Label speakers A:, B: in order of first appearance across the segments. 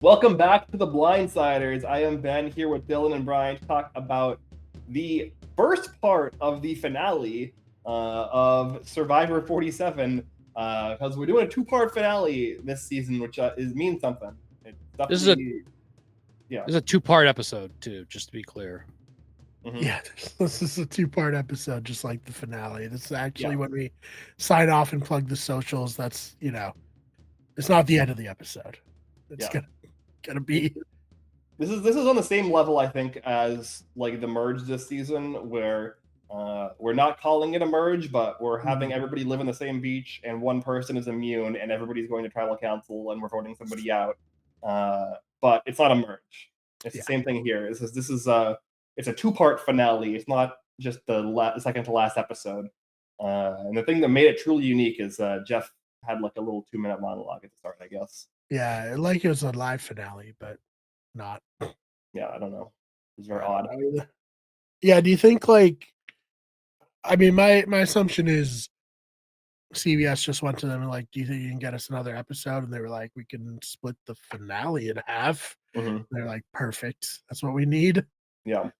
A: Welcome back to the Blindsiders. I am Ben here with Dylan and Brian to talk about the first part of the finale of Survivor 47 because we're doing a two-part finale this season, which means something. It's
B: This is a
A: definitely, yeah.
B: this is a two-part episode too, just to be clear.
A: Mhm.
C: Yeah, this is a two-part episode, just like the finale. This is actually
A: Yeah.
C: when we sign off and plug the socials. That's it's not the end of the episode. It's
A: Yeah.
C: gonna be.
A: This is on the same level, I think, as like the merge this season, where we're not calling it a merge, but we're having everybody live in the same beach, and one person is immune, and everybody's going to tribal council, and we're voting somebody out. But it's not a merge. It's the same thing here. This is it's a two-part finale. It's not just the second to last episode. And the thing that made it truly unique is Jeff had like a little 2-minute monologue at the start, I guess.
C: Yeah, like it was a live finale, but not.
A: Yeah, I don't know. It's very odd.
C: Yeah, do you think I mean, my assumption is CBS just went to them and like, do you think you can get us another episode? And they were like, we can split the finale in half.
A: Mhm.
C: They're like, perfect. That's what we need.
A: Yeah.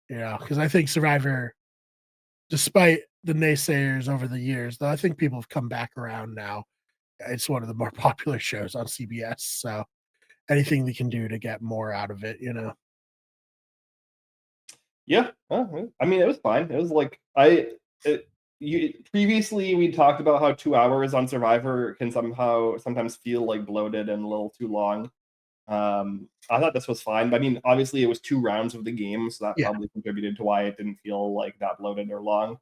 C: Yeah, because I think Survivor, despite the naysayers over the years, though I think people have come back around now. It's one of the more popular shows on CBS. So anything we can do to get more out of it,
A: Yeah. I mean, it was fine. It was like previously we talked about how 2 hours on Survivor can sometimes feel like bloated and a little too long. I thought this was fine, but I mean, obviously it was 2 rounds of the game, so that
C: Yeah.
A: probably contributed to why it didn't feel like that bloated or long.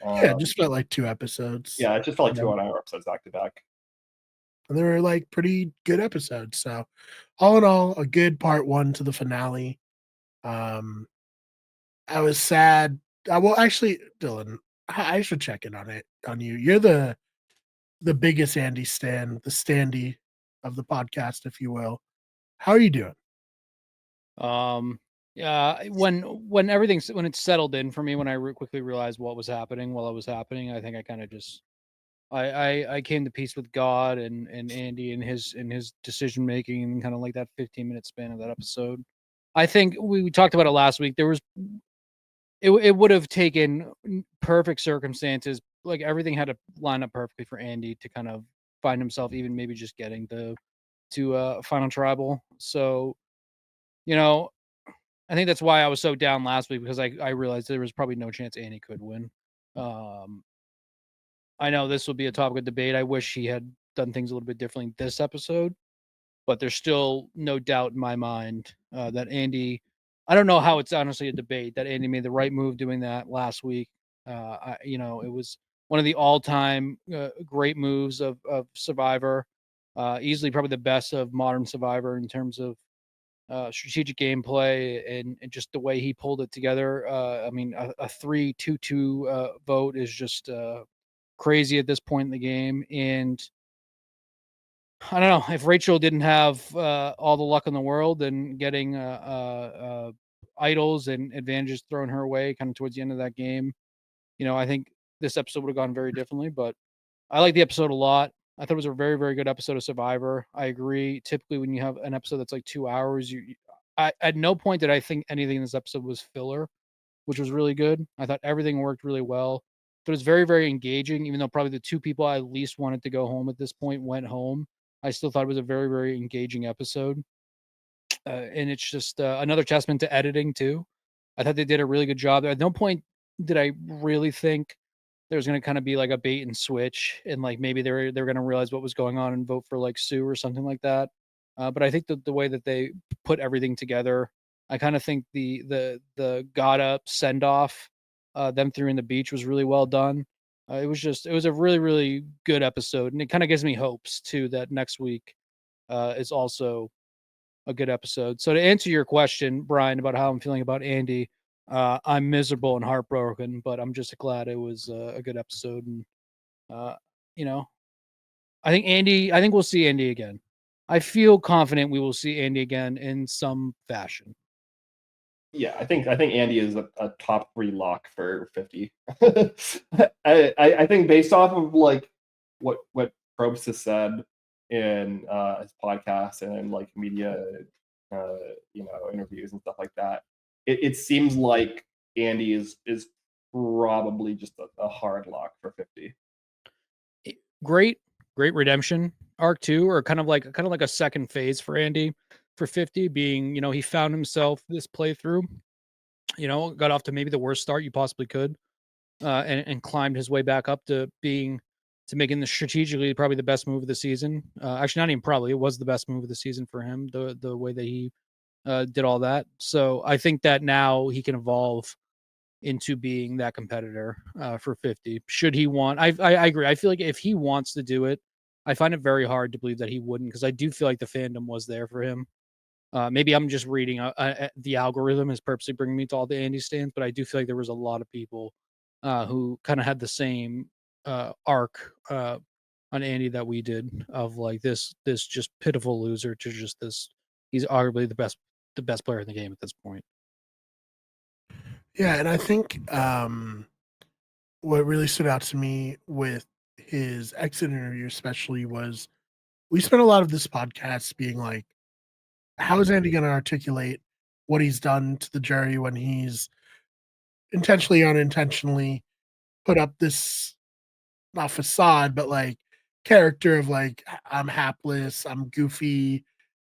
C: Yeah, it just felt like 2 episodes.
A: Yeah, it just felt like 2-hour episodes back to back.
C: And they were like pretty good episodes. So all in all, a good part one to the finale. I was sad. Well, actually, Dylan, I should check in on you. You're the biggest Andy stan, the standee of the podcast, if you will. How are you doing?
B: Yeah, when everything's when it's settled in for me, when I quickly realized what was happening while it was happening, I think I kind of just I came to peace with God and Andy and his decision making and kind of like that 15-minute span of that episode. I think we talked about it last week. There was it would have taken perfect circumstances, like everything had to line up perfectly for Andy to kind of find himself even maybe just getting to final tribal. So, I think that's why I was so down last week, because I realized there was probably no chance Andy could win. I know this will be a topic of debate. I wish he had done things a little bit differently this episode, but there's still no doubt in my mind that Andy. I don't know how it's honestly a debate that Andy made the right move doing that last week. It was one of the all-time great moves of Survivor. Easily, probably the best of modern Survivor in terms of strategic gameplay and just the way he pulled it together. I mean, a 3-2-2 vote is just crazy at this point in the game. And I don't know if Rachel didn't have all the luck in the world and getting idols and advantages thrown her way kind of towards the end of that game. I think this episode would have gone very differently, but I like the episode a lot. I thought it was a very, very good episode of Survivor. I agree. Typically, when you have an episode that's like 2 hours, I at no point did I think anything in this episode was filler, which was really good. I thought everything worked really well. But it was very, very engaging, even though probably the two people I least wanted to go home at this point went home. I still thought it was a very, very engaging episode. And it's just another testament to editing, too. I thought they did a really good job. At no point did I really think there was going to kind of be like a bait and switch, and like maybe they're going to realize what was going on and vote for like Sue or something like that. But I think that the way that they put everything together, I kind of think the got up send off, them three in the beach was really well done. It was a really, really good episode, and it kind of gives me hopes too that next week is also a good episode. So to answer your question, Brian, about how I'm feeling about Andy, I'm miserable and heartbroken, but I'm just glad it was a good episode. And uh, you know, I think we'll see Andy again. I feel confident we will see Andy again in some fashion.
A: Yeah, I think Andy is a top 3 lock for 50. I think based off of like what Probst has said, in his podcast and in like media, interviews and stuff like that. It seems like Andy is probably just a hard lock for 50.
B: Great redemption arc too, or kind of like a second phase for Andy for 50, being, he found himself this playthrough, got off to maybe the worst start you possibly could, and climbed his way back up to making the strategically probably the best move of the season. Actually, not even probably, it was the best move of the season for him, the way that he did all that. So I think that now he can evolve into being that competitor for 50. Should he want? I agree. I feel like if he wants to do it, I find it very hard to believe that he wouldn't, because I do feel like the fandom was there for him. Maybe I'm just reading the algorithm is purposely bringing me to all the Andy stands, but I do feel like there was a lot of people who kind of had the same arc on Andy that we did, of like this just pitiful loser to just this. He's arguably the best player in the game at this point.
C: Yeah, and I think what really stood out to me with his exit interview, especially, was we spent a lot of this podcast being like, how is Andy going to articulate what he's done to the jury when he's intentionally, unintentionally put up this, not facade, but like character of like, I'm hapless, I'm goofy,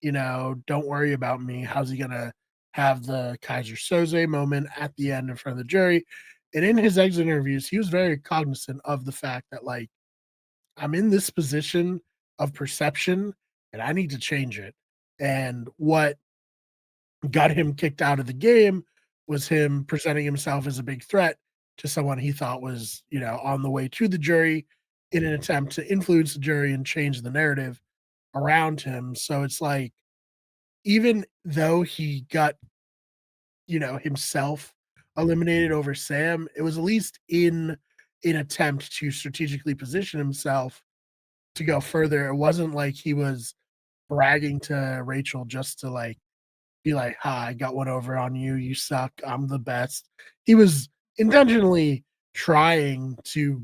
C: don't worry about me. How's he going to have the Kaiser Soze moment at the end in front of the jury? And in his exit interviews, he was very cognizant of the fact that, like, I'm in this position of perception and I need to change it. And what got him kicked out of the game was him presenting himself as a big threat to someone he thought was, on the way to the jury, in an attempt to influence the jury and change the narrative around him. So it's like, even though he got, himself eliminated over Sam, it was at least in an attempt to strategically position himself to go further. It wasn't like he was bragging to Rachel just to like be like, "Ha, I got one over on you. You suck. I'm the best." He was intentionally trying to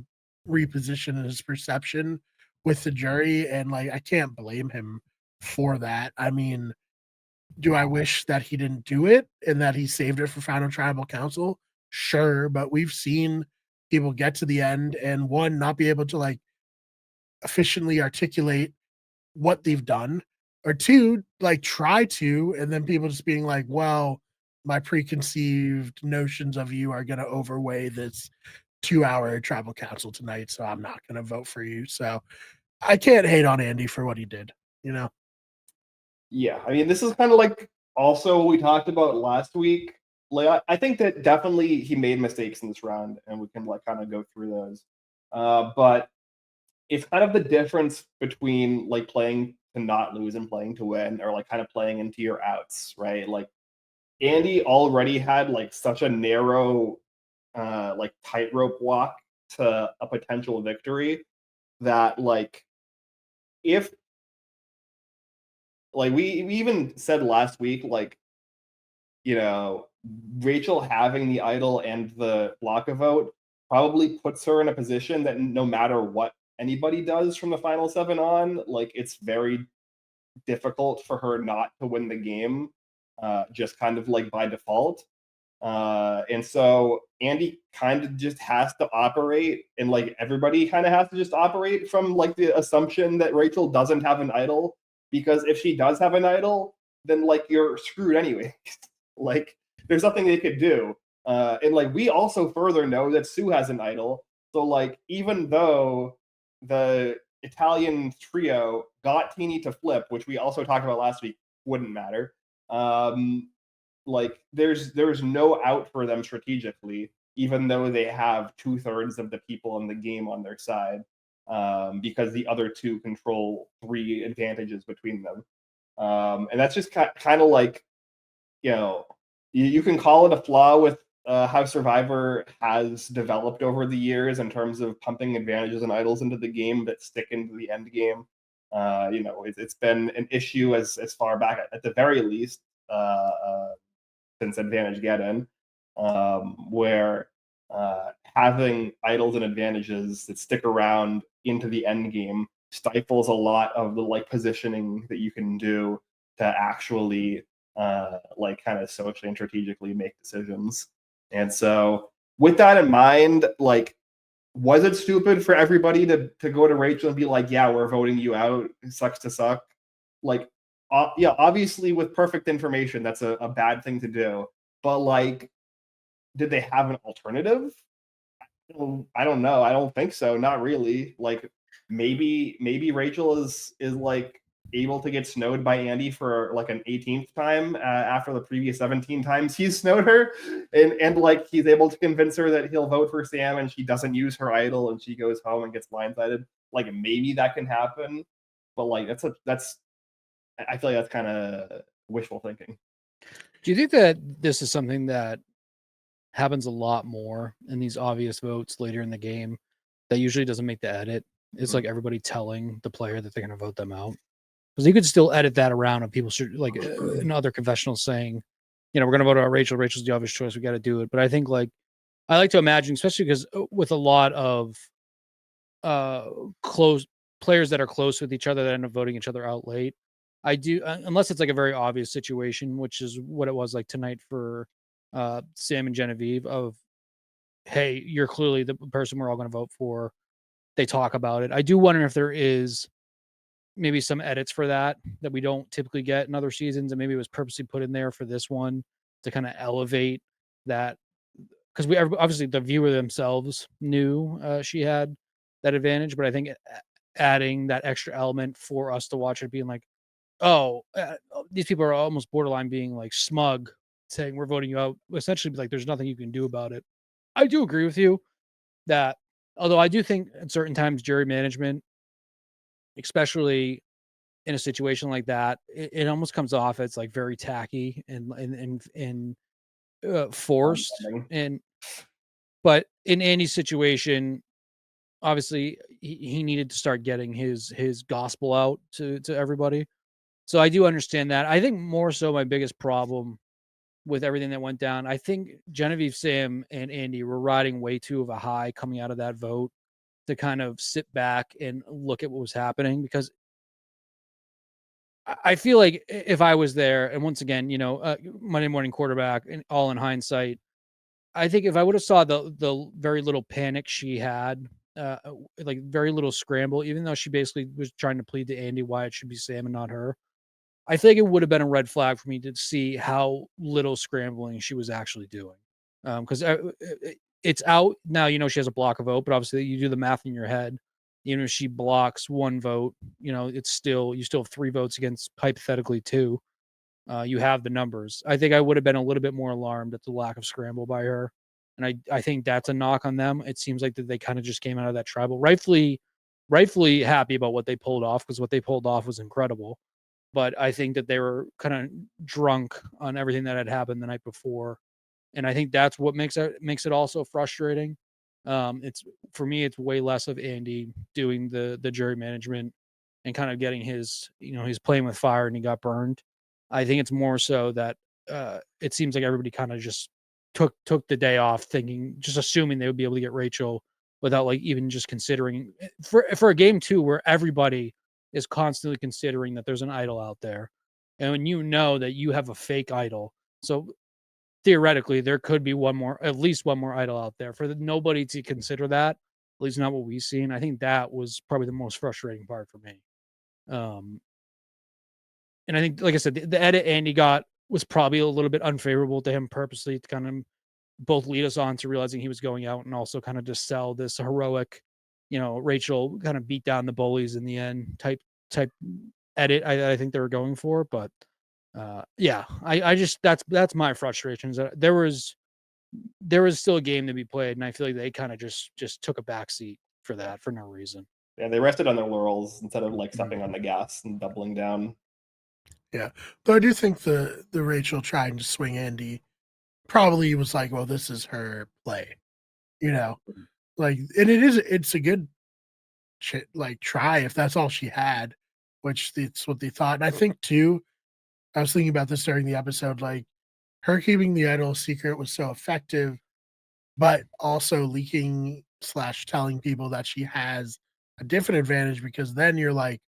C: reposition his perception with the jury, and like, I can't blame him for that. I mean, do I wish that he didn't do it and that he saved it for Final Tribal Council? Sure, but we've seen people get to the end and, one, not be able to like efficiently articulate what they've done, or two, like try to, and then people just being like, well, my preconceived notions of you are going to overweigh this 2-hour tribal council tonight, so I'm not going to vote for you. So I can't hate on Andy for what he did,
A: Yeah, I mean, this is kind of like also what we talked about last week. Like, I think that definitely he made mistakes in this round, and we can like kind of go through those. But it's kind of the difference between like playing to not lose and playing to win, or like kind of playing into your outs, right? Like Andy already had like such a narrow, like tightrope walk to a potential victory that like if like we even said last week, like, Rachel having the idol and the block vote probably puts her in a position that no matter what anybody does from the final 7 on, like, it's very difficult for her not to win the game, just kind of like by default. And so Andy kind of just has to operate, and like everybody kind of has to just operate from like the assumption that Rachel doesn't have an idol, because if she does have an idol, then like you're screwed anyway. Like there's nothing they could do. And like we also further know that Sue has an idol. So like even though the Italian trio got Teeny to flip, which we also talked about last week, wouldn't matter. Like there's no out for them strategically, even though they have 2/3 of the people in the game on their side, because the other two control 3 advantages between them. And that's just kind of like, you can call it a flaw with how Survivor has developed over the years in terms of pumping advantages and idols into the game that stick into the end game. It's been an issue as far back at the very least, since Advantage Get In, where having idols and advantages that stick around into the end game stifles a lot of the like positioning that you can do to actually like kind of socially and strategically make decisions. And so with that in mind, like, was it stupid for everybody to go to Rachel and be like, yeah, we're voting you out, it sucks to suck? Like, yeah, obviously with perfect information, that's a bad thing to do. But like, did they have an alternative? I don't know. I don't think so. Not really. Like, maybe Rachel is like able to get snowed by Andy for like an 18th time after the previous 17 times he's snowed her, and like he's able to convince her that he'll vote for Sam, and she doesn't use her idol, and she goes home and gets blindsided. Like, maybe that can happen, but like that's I feel like that's kind of wishful thinking.
B: Do you think that this is something that happens a lot more in these obvious votes later in the game that usually doesn't make the edit? It's like everybody telling the player that they're going to vote them out, because you could still edit that around, and people should like in other confessionals saying, you know, we're going to vote out Rachel. Rachel's the obvious choice. We got to do it. But I think like I like to imagine, especially because with a lot of close players that are close with each other that end up voting each other out late, I do unless it's like a very obvious situation, which is what it was like tonight for Sam and Genevieve of, hey, you're clearly the person we're all going to vote for. They talk about it. I do wonder if there is maybe some edits for that we don't typically get in other seasons, and maybe it was purposely put in there for this one to kind of elevate that, because we obviously the viewer themselves knew she had that advantage, but I think adding that extra element for us to watch it being like, oh, these people are almost borderline being like smug, saying we're voting you out, essentially like there's nothing you can do about it. I do agree with you that, although I do think at certain times jury management, especially in a situation like that, it almost comes off as like very tacky and forced. And but in Andy's situation, obviously he needed to start getting his gospel out to everybody. So I do understand that. I think more so my biggest problem with everything that went down, I think Genevieve, Sam, and Andy were riding way too of a high coming out of that vote to kind of sit back and look at what was happening, because I feel like if I was there, and once again, you know, Monday morning quarterback, and all in hindsight, I think if I would have saw the very little panic she had, like very little scramble, even though she basically was trying to plead to Andy why it should be Sam and not her, I think it would have been a red flag for me to see how little scrambling she was actually doing. Because it's out now, you know, she has a block of vote, but obviously you do the math in your head. Even if she blocks one vote, you know, it's still, you still have 3 votes against hypothetically 2. You have the numbers. I think I would have been a little bit more alarmed at the lack of scramble by her. And I think that's a knock on them. It seems like that they kind of just came out of that tribal, rightfully happy about what they pulled off, because what they pulled off was incredible. But I think that they were kind of drunk on everything that had happened the night before, and I think that's what makes it also frustrating. It's, for me, it's way less of Andy doing the jury management and kind of getting his, you know, he's playing with fire and he got burned. I think it's more so that it seems like everybody kind of just took the day off, thinking, just assuming they would be able to get Rachel without like even just considering, for a game too where everybody is constantly considering that there's an idol out there, and when you know that you have a fake idol, so theoretically there could be at least one more idol out there, for nobody to consider that, at least not what we've seen. I think that was probably the most frustrating part for me. um and I think, like I said, the edit Andy got was probably a little bit unfavorable to him, purposely to kind of both lead us on to realizing he was going out, and also kind of just sell this heroic, you know, Rachel kind of beat down the bullies in the end type edit I think they were going for. But yeah, I just, that's my frustrations. There was still a game to be played, and I feel like they kind of just took a backseat for that for no reason.
A: Yeah, they rested on their laurels instead of like stepping on the gas and doubling down.
C: Yeah, though I do think the Rachel trying to swing Andy probably was like, well, this is her play, you know, like, and it's a good like try if that's all she had, which it's what they thought. And I think too, I was thinking about this during the episode, like her keeping the idol secret was so effective, but also leaking / telling people that she has a different advantage because then you're like,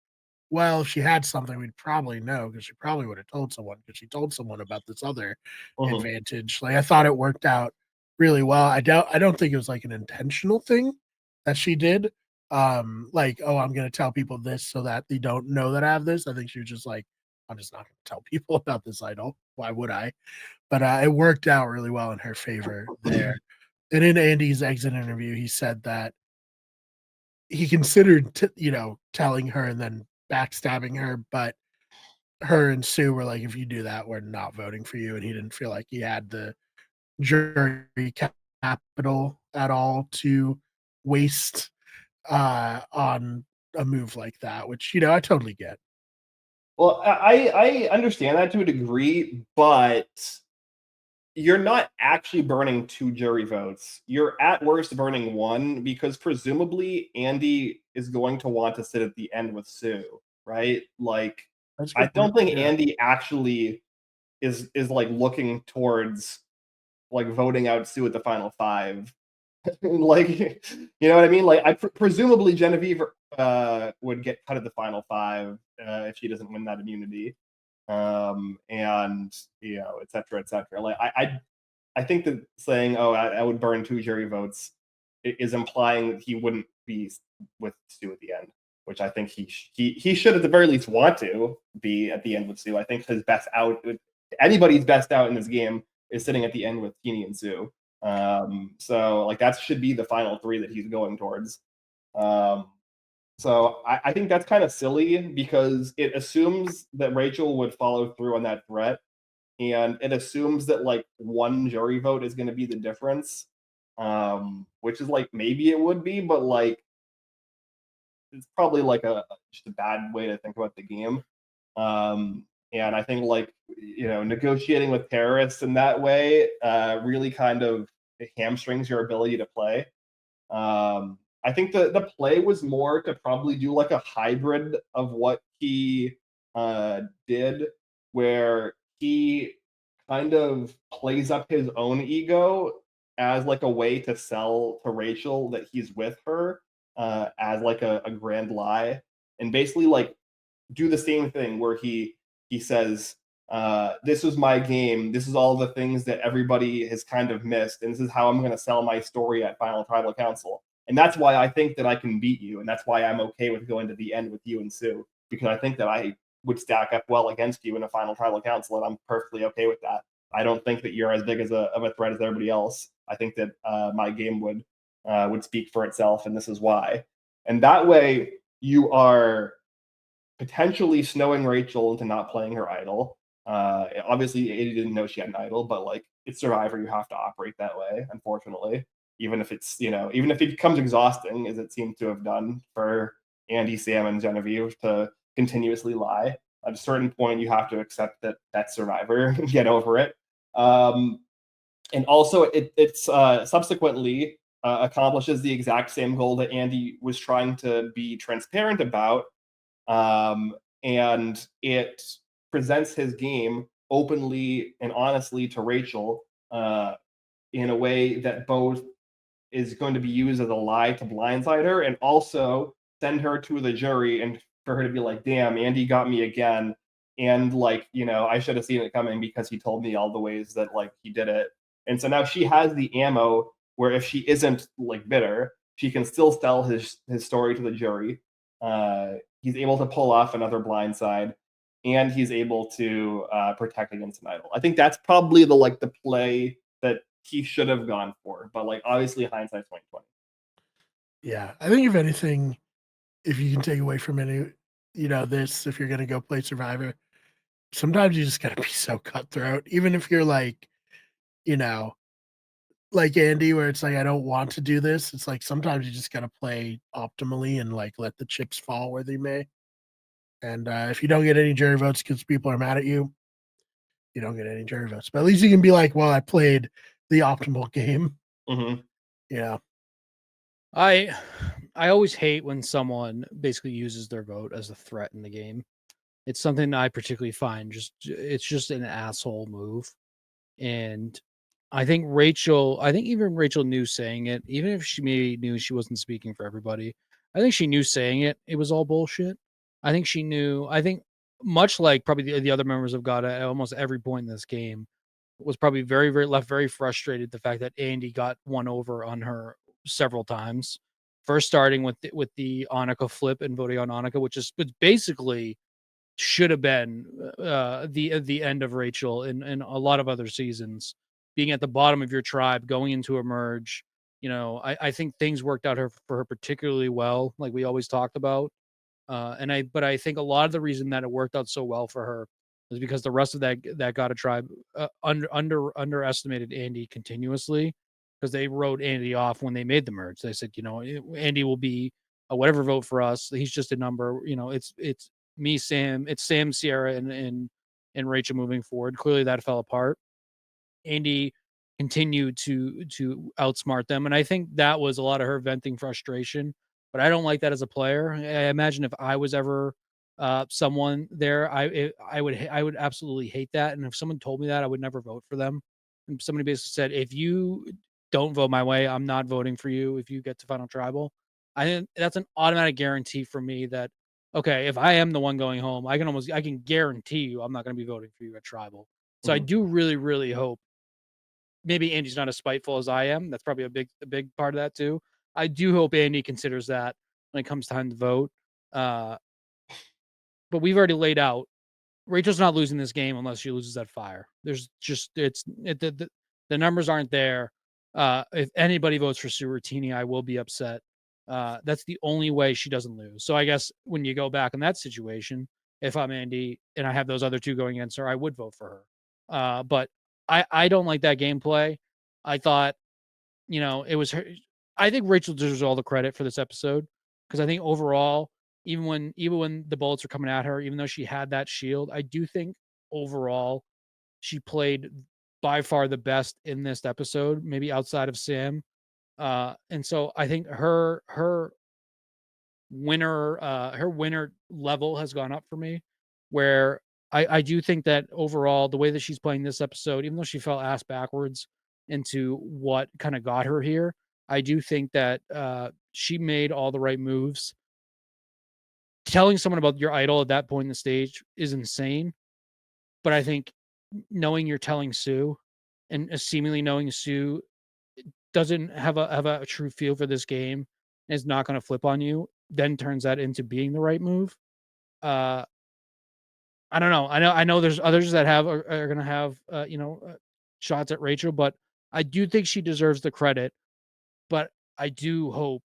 C: well, if she had something, we'd probably know because she probably would have told someone because she told someone about this other advantage. Like I thought it worked out really well. I don't think it was like an intentional thing that she did. Like, oh, I'm gonna tell people this so that they don't know that I have this. I think she was just like, I'm just not gonna tell people about this idol. Why would I? But it worked out really well in her favor there. And in Andy's exit interview, he said that he considered, telling her and then backstabbing her, but her and Sue were like, if you do that, we're not voting for you. And he didn't feel like he had the jury capital at all to waste on a move like that, which, I totally get.
A: Well, I understand that to a degree, but you're not actually burning 2 jury votes. You're at worst burning 1 because presumably Andy is going to want to sit at the end with Sue, right? Like, I don't think Andy actually is like looking towards like voting out Sue at the final 5. Like, you know what I mean? Like, presumably Genevieve would get cut at the final 5 if she doesn't win that immunity, and et cetera, et cetera. Like, I think that saying, "Oh, I would burn 2 jury votes," is implying that he wouldn't be with Stu at the end, which I think he should at the very least want to be at the end with Stu. I think his best out, anybody's best out in this game, is sitting at the end with Teeny and Sue. So like that should be the final 3 that he's going towards. So I think that's kind of silly because it assumes that Rachel would follow through on that threat, and it assumes that like 1 jury vote is going to be the difference, which is like maybe it would be, but like it's probably like just a bad way to think about the game. And I think like negotiating with terrorists in that way really kind of hamstrings your ability to play. I think the play was more to probably do like a hybrid of what he did, where he kind of plays up his own ego as like a way to sell to Rachel that he's with her as like a grand lie, and basically like do the same thing where he says, this is my game, this is all the things that everybody has kind of missed, and this is how I'm going to sell my story at Final Tribal Council. And that's why I think that I can beat you, and that's why I'm okay with going to the end with you and Sue, because I think that I would stack up well against you in a Final Tribal Council, and I'm perfectly okay with that. I don't think that you're as big of a threat as everybody else. I think that my game would speak for itself, and this is why. And that way, you are potentially snowing Rachel into not playing her idol. Obviously, Adi didn't know she had an idol, but like it's Survivor, you have to operate that way, unfortunately. Even if even if it becomes exhausting, as it seems to have done for Andy, Sam, and Genevieve to continuously lie. At a certain point, you have to accept that that's Survivor, get over it. And also, it's subsequently accomplishes the exact same goal that Andy was trying to be transparent about, and it presents his game openly and honestly to Rachel in a way that both is going to be used as a lie to blindside her and also send her to the jury and for her to be like, damn, Andy got me again. And like, I should have seen it coming because he told me all the ways that like he did it. And so now she has the ammo where if she isn't like bitter, she can still sell his story to the jury. He's able to pull off another blindside, and he's able to protect against an idol. I think that's probably the play that he should have gone for, but like obviously hindsight's 2020.
C: Yeah, I think if anything, if you can take away from any, this, if you're gonna go play Survivor, sometimes you just gotta be so cutthroat. Even if you're like, like Andy, where it's like I don't want to do this. It's like sometimes you just gotta play optimally and like let the chips fall where they may. And if you don't get any jury votes because people are mad at you, you don't get any jury votes. But at least you can be like, well, I played the optimal game.
A: Mm-hmm.
C: Yeah.
B: I always hate when someone basically uses their vote as a threat in the game. It's something I particularly find it's just an asshole move. And I think even Rachel knew saying it, even if she maybe knew she wasn't speaking for everybody, I think she knew saying it was all bullshit. I think she knew. I think much like probably the other members of God at almost every point in this game was probably very, very left very frustrated the fact that Andy got one over on her several times. First starting with the Annika flip and voting on Annika, which basically should have been the end of Rachel in a lot of other seasons, being at the bottom of your tribe, going into a merge. I think things worked out for her particularly well, like we always talked about. But I think a lot of the reason that it worked out so well for her is because the rest of that Gotta tribe underestimated Andy continuously because they wrote Andy off when they made the merge. They said, Andy will be a whatever vote for us. He's just a number. It's me, Sam. It's Sam, Sierra, and Rachel moving forward. Clearly, that fell apart. Andy continued to outsmart them, and I think that was a lot of her venting frustration. But I don't like that as a player. I imagine if I was ever someone there, I would absolutely hate that. And if someone told me that, I would never vote for them. And somebody basically said, if you don't vote my way, I'm not voting for you. If you get to final tribal, I think that's an automatic guarantee for me that okay, if I am the one going home, I can guarantee you I'm not going to be voting for you at tribal. So I do really, really hope maybe Andy's not as spiteful as I am. That's probably a big part of that too. I do hope Andy considers that when it comes time to vote. But we've already laid out Rachel's not losing this game unless she loses that fire. There's just the numbers aren't there. If anybody votes for Sue or Teeny, I will be upset. That's the only way she doesn't lose. So I guess when you go back in that situation, if I'm Andy and I have those other two going against her, I would vote for her. But I don't like that gameplay. I thought, it was her. I think Rachel deserves all the credit for this episode because I think overall, even when the bullets were coming at her, even though she had that shield, I do think overall she played by far the best in this episode, maybe outside of Sam. And so I think her winner level has gone up for me, where I do think that overall the way that she's playing this episode, even though she fell ass backwards into what kind of got her here, I do think that she made all the right moves. Telling someone about your idol at that point in the stage is insane, but I think knowing you're telling Sue and seemingly knowing Sue doesn't have a true feel for this game and is not going to flip on you, then turns that into being the right move. Uh, I don't know. I know there's others that are going to have shots at Rachel, but I do think she deserves the credit. But I do hope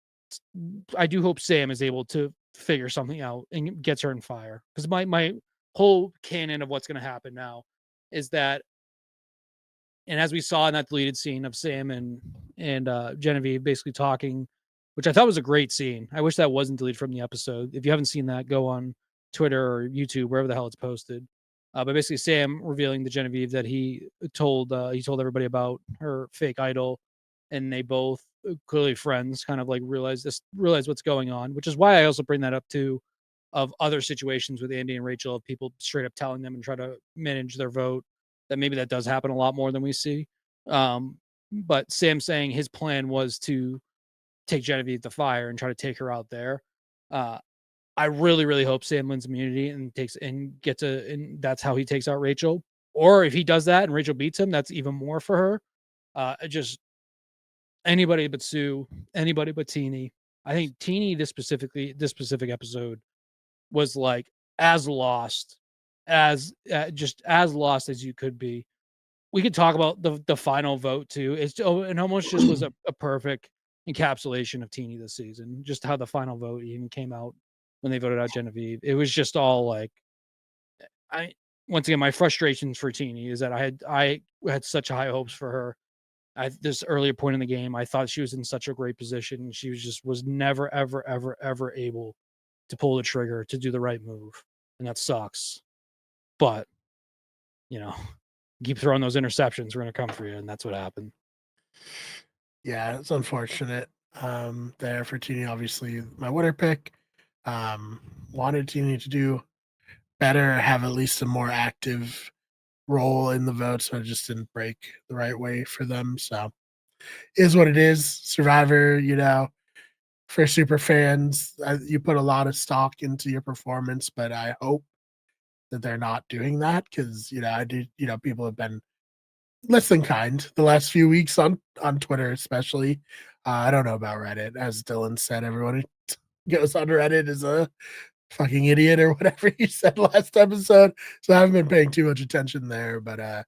B: Sam is able to figure something out and gets her in fire, because my whole canon of what's going to happen now is that, and as we saw in that deleted scene of Sam and Genevieve basically talking, which I thought was a great scene. I wish that wasn't deleted from the episode. If you haven't seen that, go on Twitter or YouTube, wherever the hell it's posted. But basically, Sam revealing to Genevieve that he told everybody about her fake idol, and they both clearly friends kind of like realize what's going on, which is why I also bring that up too, of other situations with Andy and Rachel, of people straight up telling them and try to manage their vote, that maybe that does happen a lot more than we see. But Sam saying his plan was to take Genevieve to fire and try to take her out there. I really, really hope Sam wins immunity and and that's how he takes out Rachel. Or if he does that and Rachel beats him, that's even more for her. Just anybody but Sue, anybody but Teeny. I think Teeny, this specific episode was like as lost just as lost as you could be. We could talk about the final vote too. It almost just was a perfect encapsulation of Teeny this season. Just how the final vote even came out when they voted out Genevieve. It was just all like, once again, my frustrations for Teeny is that I had such high hopes for her. At this earlier point in the game, I thought she was in such a great position. She was never, ever, ever, ever able to pull the trigger to do the right move, and that sucks. But keep throwing those interceptions, we're gonna come for you, and that's what happened.
C: Yeah, it's unfortunate. There for Teeny, obviously my winner pick. Wanted Teeny to do better, have at least a more active role in the vote, so it just didn't break the right way for them. So is what it is. Survivor, for super fans. You put a lot of stock into your performance, but I hope that they're not doing that because I do. People have been less than kind the last few weeks on Twitter, especially. I don't know about Reddit, as Dylan said. Everyone who goes on Reddit is a fucking idiot or whatever you said last episode. So I haven't been paying too much attention there, but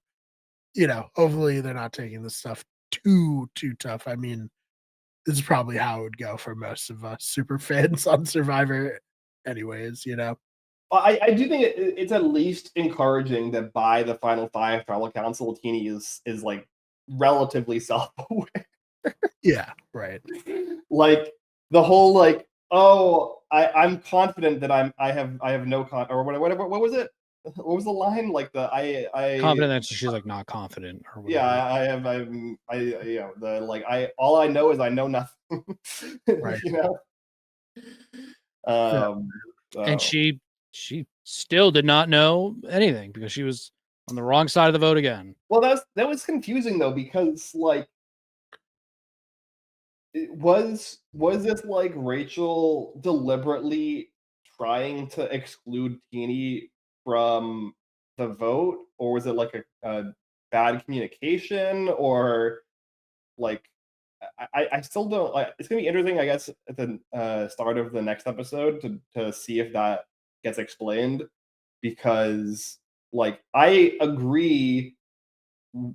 C: hopefully they're not taking this stuff too tough. I mean, this is probably how it would go for most of us super fans on Survivor, anyways.
A: I do think it's at least encouraging that by the final five tribal council, Teeny is like relatively self-aware.
C: Yeah, right.
A: Like the whole like, oh, I'm confident that I have no or whatever. What was it? What was the line? Like I
B: confident that she's like not confident or whatever.
A: Yeah, the like all I know is I know nothing.
C: Right.
B: And she still did not know anything because she was on the wrong side of the vote again.
A: Well, that was confusing though, because like was this like Rachel deliberately trying to exclude Teeny from the vote, or was it like a bad communication, or like I still don't like. It's gonna be interesting, I guess, at the start of the next episode to see if that gets explained, because like I agree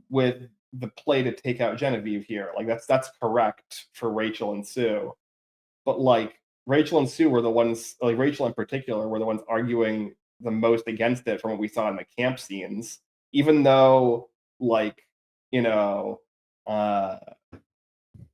A: with the play to take out Genevieve here. Like that's correct for Rachel and Sue. But like Rachel and Sue were the ones, like Rachel in particular, were the ones arguing the most against it from what we saw in the camp scenes. Even though like, you know,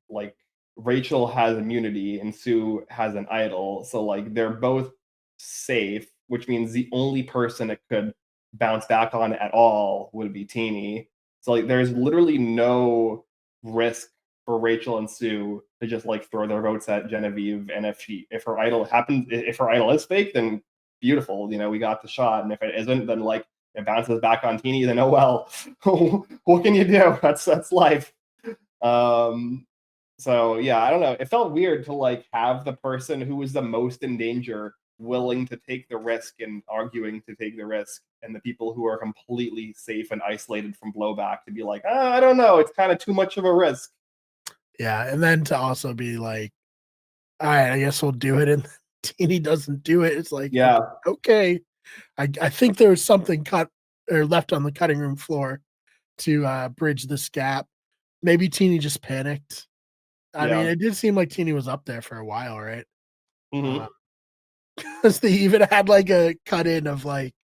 A: like Rachel has immunity and Sue has an idol. So like they're both safe, which means the only person it could bounce back on at all would be Teeny. So like there's literally no risk for Rachel and Sue to just like throw their votes at Genevieve. And if her idol is fake, then beautiful, we got the shot. And if it isn't, then like it bounces back on Teeny, then oh well. What can you do? That's life. So yeah, I don't know. It felt weird to like have the person who was the most in danger willing to take the risk and arguing to take the risk, and the people who are completely safe and isolated from blowback to be like, I don't know, it's kind of too much of a risk.
C: Yeah, and then to also be like, all right, I guess we'll do it, and Teeny doesn't do it. It's like,
A: Yeah,
C: okay. I think there was something cut or left on the cutting room floor to bridge this gap. Maybe Teeny just panicked. I mean, it did seem like Teeny was up there for a while, right? Because they even had like a cut in of like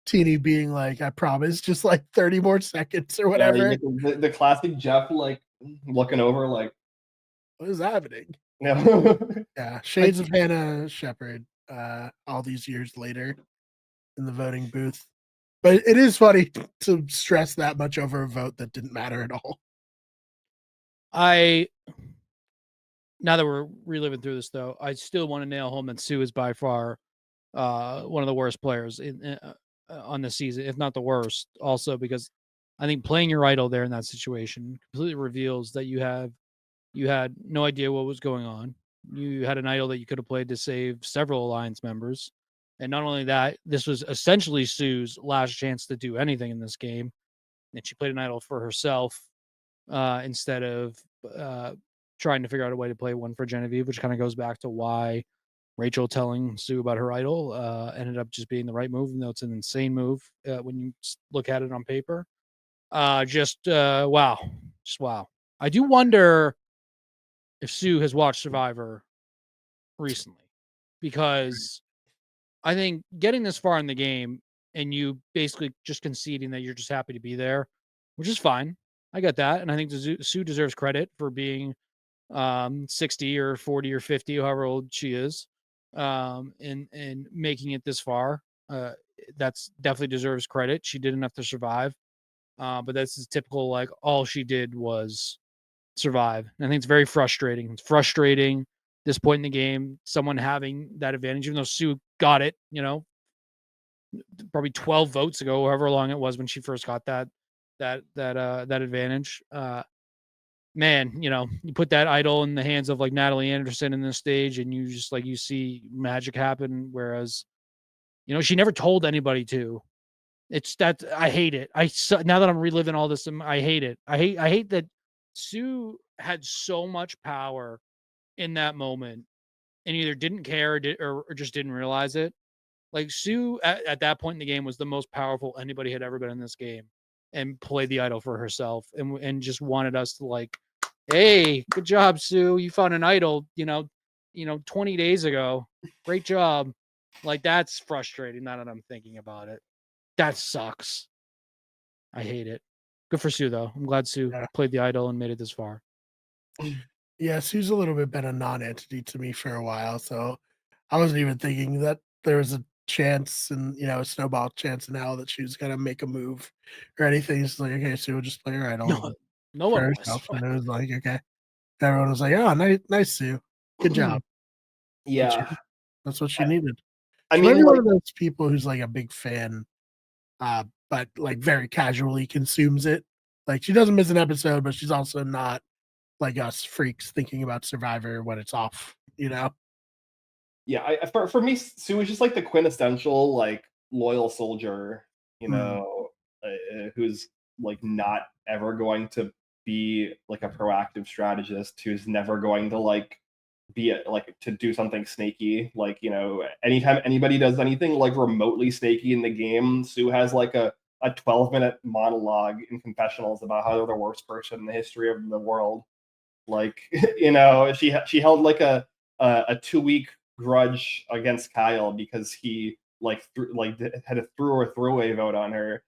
C: Teeny being like, I promise, just like 30 more seconds or whatever.
A: Yeah, the classic Jeff like looking over like,
C: what is happening?
A: Yeah.
C: Yeah, shades of Hannah Shepherd all these years later in the voting booth. But it is funny to stress that much over a vote that didn't matter at all.
B: Now that we're reliving through this, though, I still want to nail home that Sue is by far one of the worst players on this season, if not the worst. Also, because I think playing your idol there in that situation completely reveals that you had no idea what was going on. You had an idol that you could have played to save several alliance members. And not only that, this was essentially Sue's last chance to do anything in this game. And she played an idol for herself instead of trying to figure out a way to play one for Genevieve, which kind of goes back to why Rachel telling Sue about her idol ended up just being the right move, even though it's an insane move when you look at it on paper. Wow. Just wow. I do wonder if Sue has watched Survivor recently, because I think getting this far in the game and you basically just conceding that you're just happy to be there, which is fine. I get that. And I think Sue deserves credit for being 60 or 40 or 50, however old she is, and making it this far. That's definitely deserves credit. She did enough to survive. But this is typical, like all she did was survive. And I think it's very frustrating. It's frustrating this point in the game, someone having that advantage, even though Sue got it, probably 12 votes ago, however long it was when she first got that advantage. man, you put that idol in the hands of like Natalie Anderson in this stage, and you just like you see magic happen. Whereas, she never told anybody to. It's that I hate it. Now that I'm reliving all this, I hate it. I hate that Sue had so much power in that moment and either didn't care or just didn't realize it. Like Sue at that point in the game was the most powerful anybody had ever been in this game, and played the idol for herself and just wanted us to like, hey, good job, Sue. You found an idol, 20 days ago. Great job. Like that's frustrating now that I'm thinking about it. That sucks. I hate it. Good for Sue though. I'm glad Sue played the idol and made it this far.
C: Yeah, Sue's a little bit been a non-entity to me for a while, so I wasn't even thinking that there was a chance and a snowball chance in hell that she was gonna make a move or anything. It's like, okay, Sue will just play her idol
B: No
C: for
B: one was.
C: herself, and it was like, okay, everyone was like, oh, nice, Sue, good job.
A: Yeah,
C: That's what she needed.
A: I
C: She
A: mean,
C: might be
A: like,
C: one of those people who's like a big fan, but like very casually consumes it. Like she doesn't miss an episode, but she's also not like us freaks thinking about Survivor when it's off,
A: yeah, for me, Sue is just like the quintessential like loyal soldier, who's like not ever going to be like a proactive strategist, who's never going to like like to do something snaky. Like, anytime anybody does anything like remotely snaky in the game, Sue has like a 12-minute monologue in confessionals about how they're the worst person in the history of the world. Like, she held like a 2-week grudge against Kyle because he like had a threw or throwaway vote on her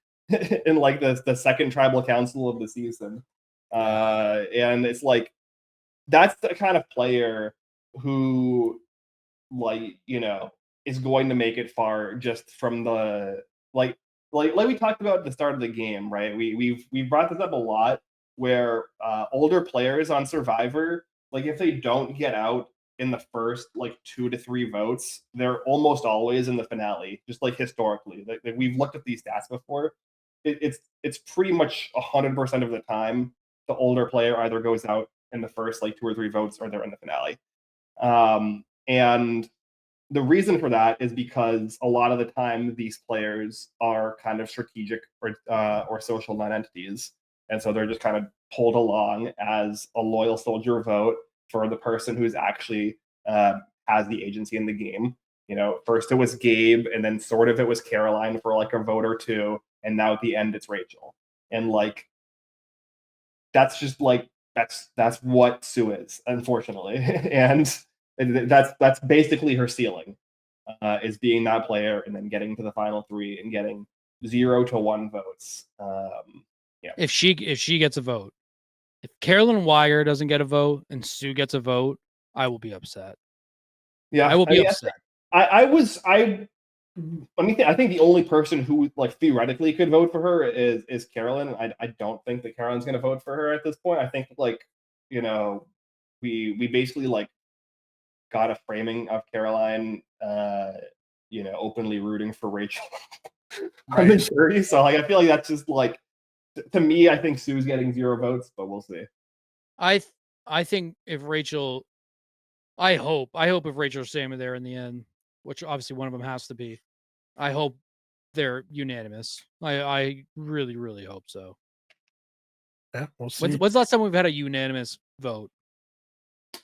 A: in like the second tribal council of the season. And it's like that's the kind of player who like is going to make it far just from the like we talked about at the start of the game, right? We've brought this up a lot where older players on Survivor, like if they don't get out in the first like 2 to 3 votes, they're almost always in the finale, just like historically. Like we've looked at these stats before. It's pretty much 100% of the time the older player either goes out in the first like 2 or 3 votes or they're in the finale. And the reason for that is because a lot of the time these players are kind of strategic or social non-entities, and so they're just kind of pulled along as a loyal soldier vote for the person who's actually has the agency in the game. First it was Gabe, and then sort of it was Caroline for like a vote or two, and now at the end it's Rachel. And like that's just like that's what Sue is, unfortunately. And that's basically her ceiling, is being that player and then getting to the final 3 and getting 0 to 1 votes. Yeah.
B: If she gets a vote, if Carolyn Wire doesn't get a vote and Sue gets a vote, I will be upset.
A: Yeah,
B: I will be upset.
A: I think the only person who like theoretically could vote for her is Carolyn. I don't think that Carolyn's going to vote for her at this point. I think like we basically like got a framing of Caroline openly rooting for Rachel on the jury. So like I feel like that's just like to me, I think Sue's getting 0 votes, but we'll see.
B: I think if Rachel, I hope if Rachel's Sam there in the end, which obviously one of them has to be, I hope they're unanimous. I really, really hope so.
C: Yeah, we'll see.
B: When's the last time we've had a unanimous vote?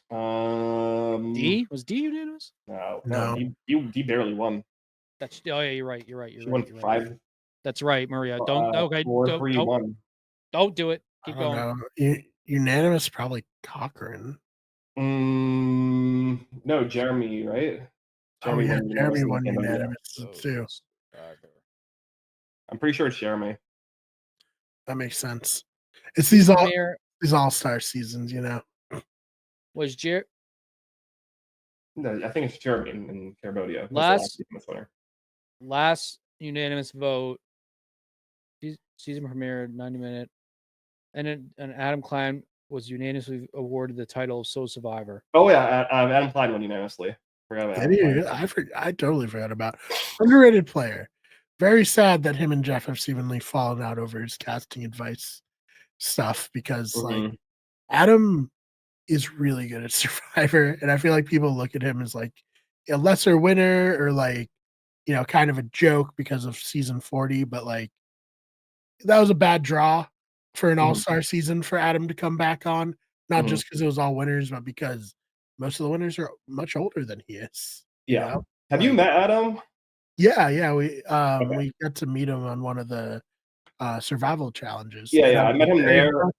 A: D?
B: Was D unanimous?
A: No. D barely won.
B: That's yeah, you're right. You're right.
A: She won 5.
B: That's right, Maria. Don't
A: 4-3-1.
B: Don't do it. Keep going.
C: Know. Unanimous, probably Cochran.
A: No, Jeremy, right?
C: Jeremy won unanimous too.
A: I'm pretty sure it's Jeremy.
C: That makes sense. It's these all-star seasons,
B: Was Jeremy?
A: No, I think it's Jeremy in Cambodia.
B: Last unanimous vote. Season premiere, 90-minute, and Adam Klein was unanimously awarded the title of Sole Survivor.
A: Oh yeah, Adam Klein won unanimously.
C: I totally forgot about underrated player. Very sad that him and Jeff have seemingly fallen out over his casting advice stuff because like Adam is really good at Survivor, and I feel like people look at him as like a lesser winner or like, kind of a joke because of season 40, but like that was a bad draw for an
A: Mhm.
C: all-star season for Adam to come back on, not
A: Mhm.
C: just because it was all winners, but because most of the winners are much older than he is.
A: Yeah. Have you
C: Like,
A: met Adam?
C: yeah,
A: Okay.
C: we got to meet him on one of the survival challenges.
A: Yeah,
C: And
A: yeah.
C: I'm
A: I met him
C: very
A: there.
C: impressed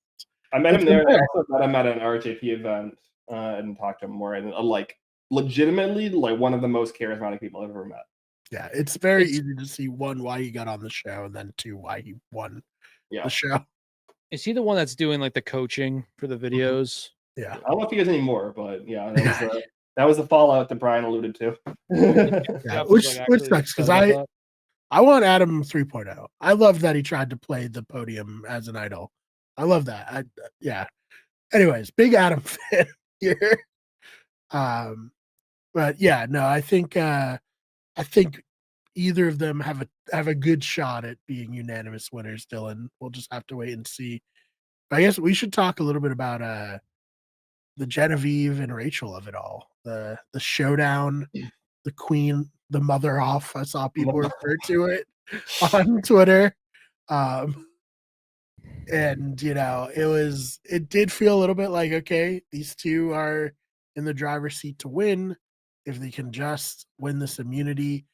A: I met
C: with
A: him
C: him
A: there, and I
C: there.
A: also met him at an RJP event and talked to him more. And like, legitimately, like one of the most charismatic people I've ever met.
C: Yeah, it's very
B: It's
C: easy to see one, why he got on the show, and then two, why he won
A: Yeah.
C: the show.
B: Is he the one that's doing like the coaching for the videos?
C: Yeah.
A: I don't know if he is anymore, but yeah, that was the fallout that Brian alluded to.
C: Yeah,
B: Jeff was,
C: which
B: like, actually
C: sucks because
B: upset about that.
C: I want Adam 3.0. I love that he tried to play the podium as an idol. I love that. Yeah. Anyways, big Adam fan here. But yeah, no, I think either of them have a good shot at being unanimous winners, Dylan. We'll just have to wait and see. But I guess we should talk a little bit about the Genevieve and Rachel of it all. The showdown, the queen, the mother off. I saw people refer to it on Twitter. And it did feel a little bit like, okay, these two are in the driver's seat to win if they can just win this immunity.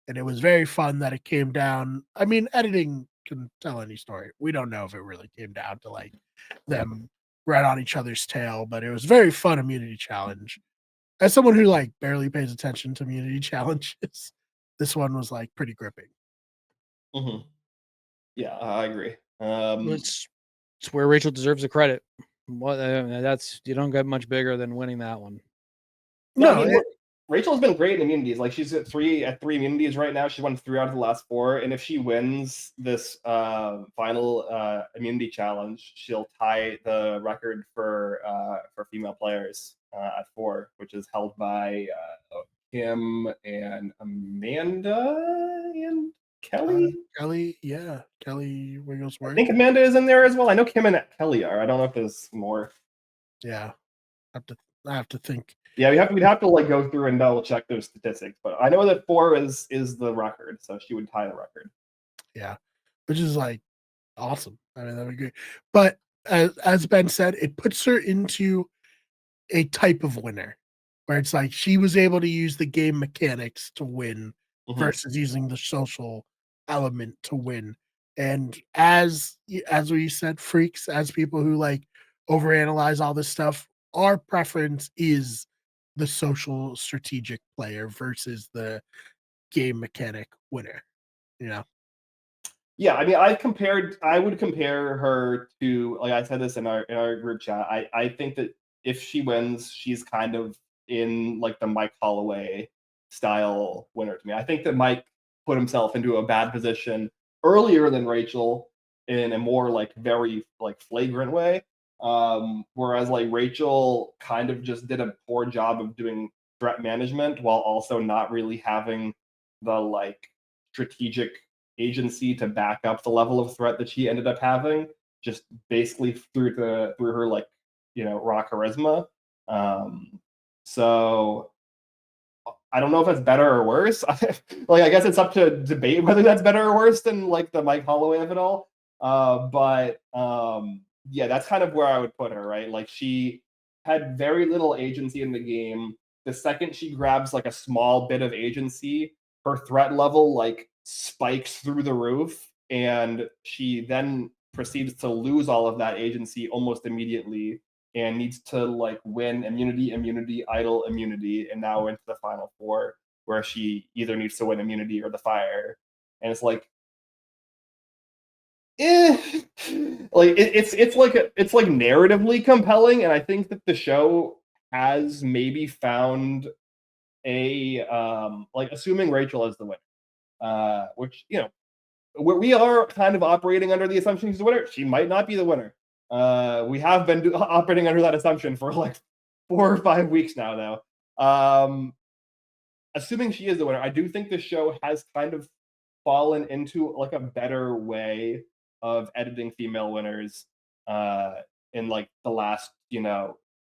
C: And it was very fun that it came down. I mean, editing can tell any story. We don't know if it really came down to like them right on each other's tail, but it was very fun immunity challenge. As someone who like barely pays attention to immunity challenges, this one was like pretty gripping.
A: Mhm. Yeah, I agree.
B: It's where Rachel deserves the credit. What that's you don't get much bigger than winning that one.
A: No, I
C: No,
A: mean, Rachel's been great in immunities. Like she's at three immunities right now. She won 3 out of the last 4, and if she wins this final immunity challenge, she'll tie the record for female players at 4, which is held by Kim and Amanda and Kelly.
C: Kelly, yeah, Kelly
A: I
C: Wigglesworth.
A: think Amanda is in there as well. I know Kim and Kelly are. I don't know if there's more.
C: Yeah, I have to think.
A: Yeah, we'd have to like go through and double check those statistics, but I know that 4 is the record, so she would tie the record.
C: Yeah, which is like awesome. I mean, that'd be great. But as Ben said, it puts her into a type of winner where it's like she was able to use the game mechanics to win versus using the social element to win. And as we said, freaks, as people who like overanalyze all this stuff, our preference is the social strategic player versus the game mechanic winner.
A: Yeah, I mean, I would compare her to, like I said this in our group chat. I think that if she wins, she's kind of in like the Mike Holloway style winner to me. I think that Mike put himself into a bad position earlier than Rachel in a more like very like flagrant way. Whereas like Rachel kind of just did a poor job of doing threat management while also not really having the like strategic agency to back up the level of threat that she ended up having, just basically through her like raw charisma. So I don't know if that's better or worse. Like I guess it's up to debate whether that's better or worse than like the Mike Holloway of it all. But yeah, that's kind of where I would put her, right? Like she had very little agency in the game. The second she grabs like a small bit of agency, her threat level like spikes through the roof, and she then proceeds to lose all of that agency almost immediately and needs to like win immunity, idol immunity, and now into the final 4 where she either needs to win immunity or the fire. And it's like like it's like narratively compelling, and I think that the show has maybe found a like assuming Rachel is the winner, which we are kind of operating under the assumption she's the winner. She might not be the winner. We have been operating under that assumption for like 4 or 5 weeks now, though. Assuming she is the winner, I do think the show has kind of fallen into like a better way of editing female winners in like the last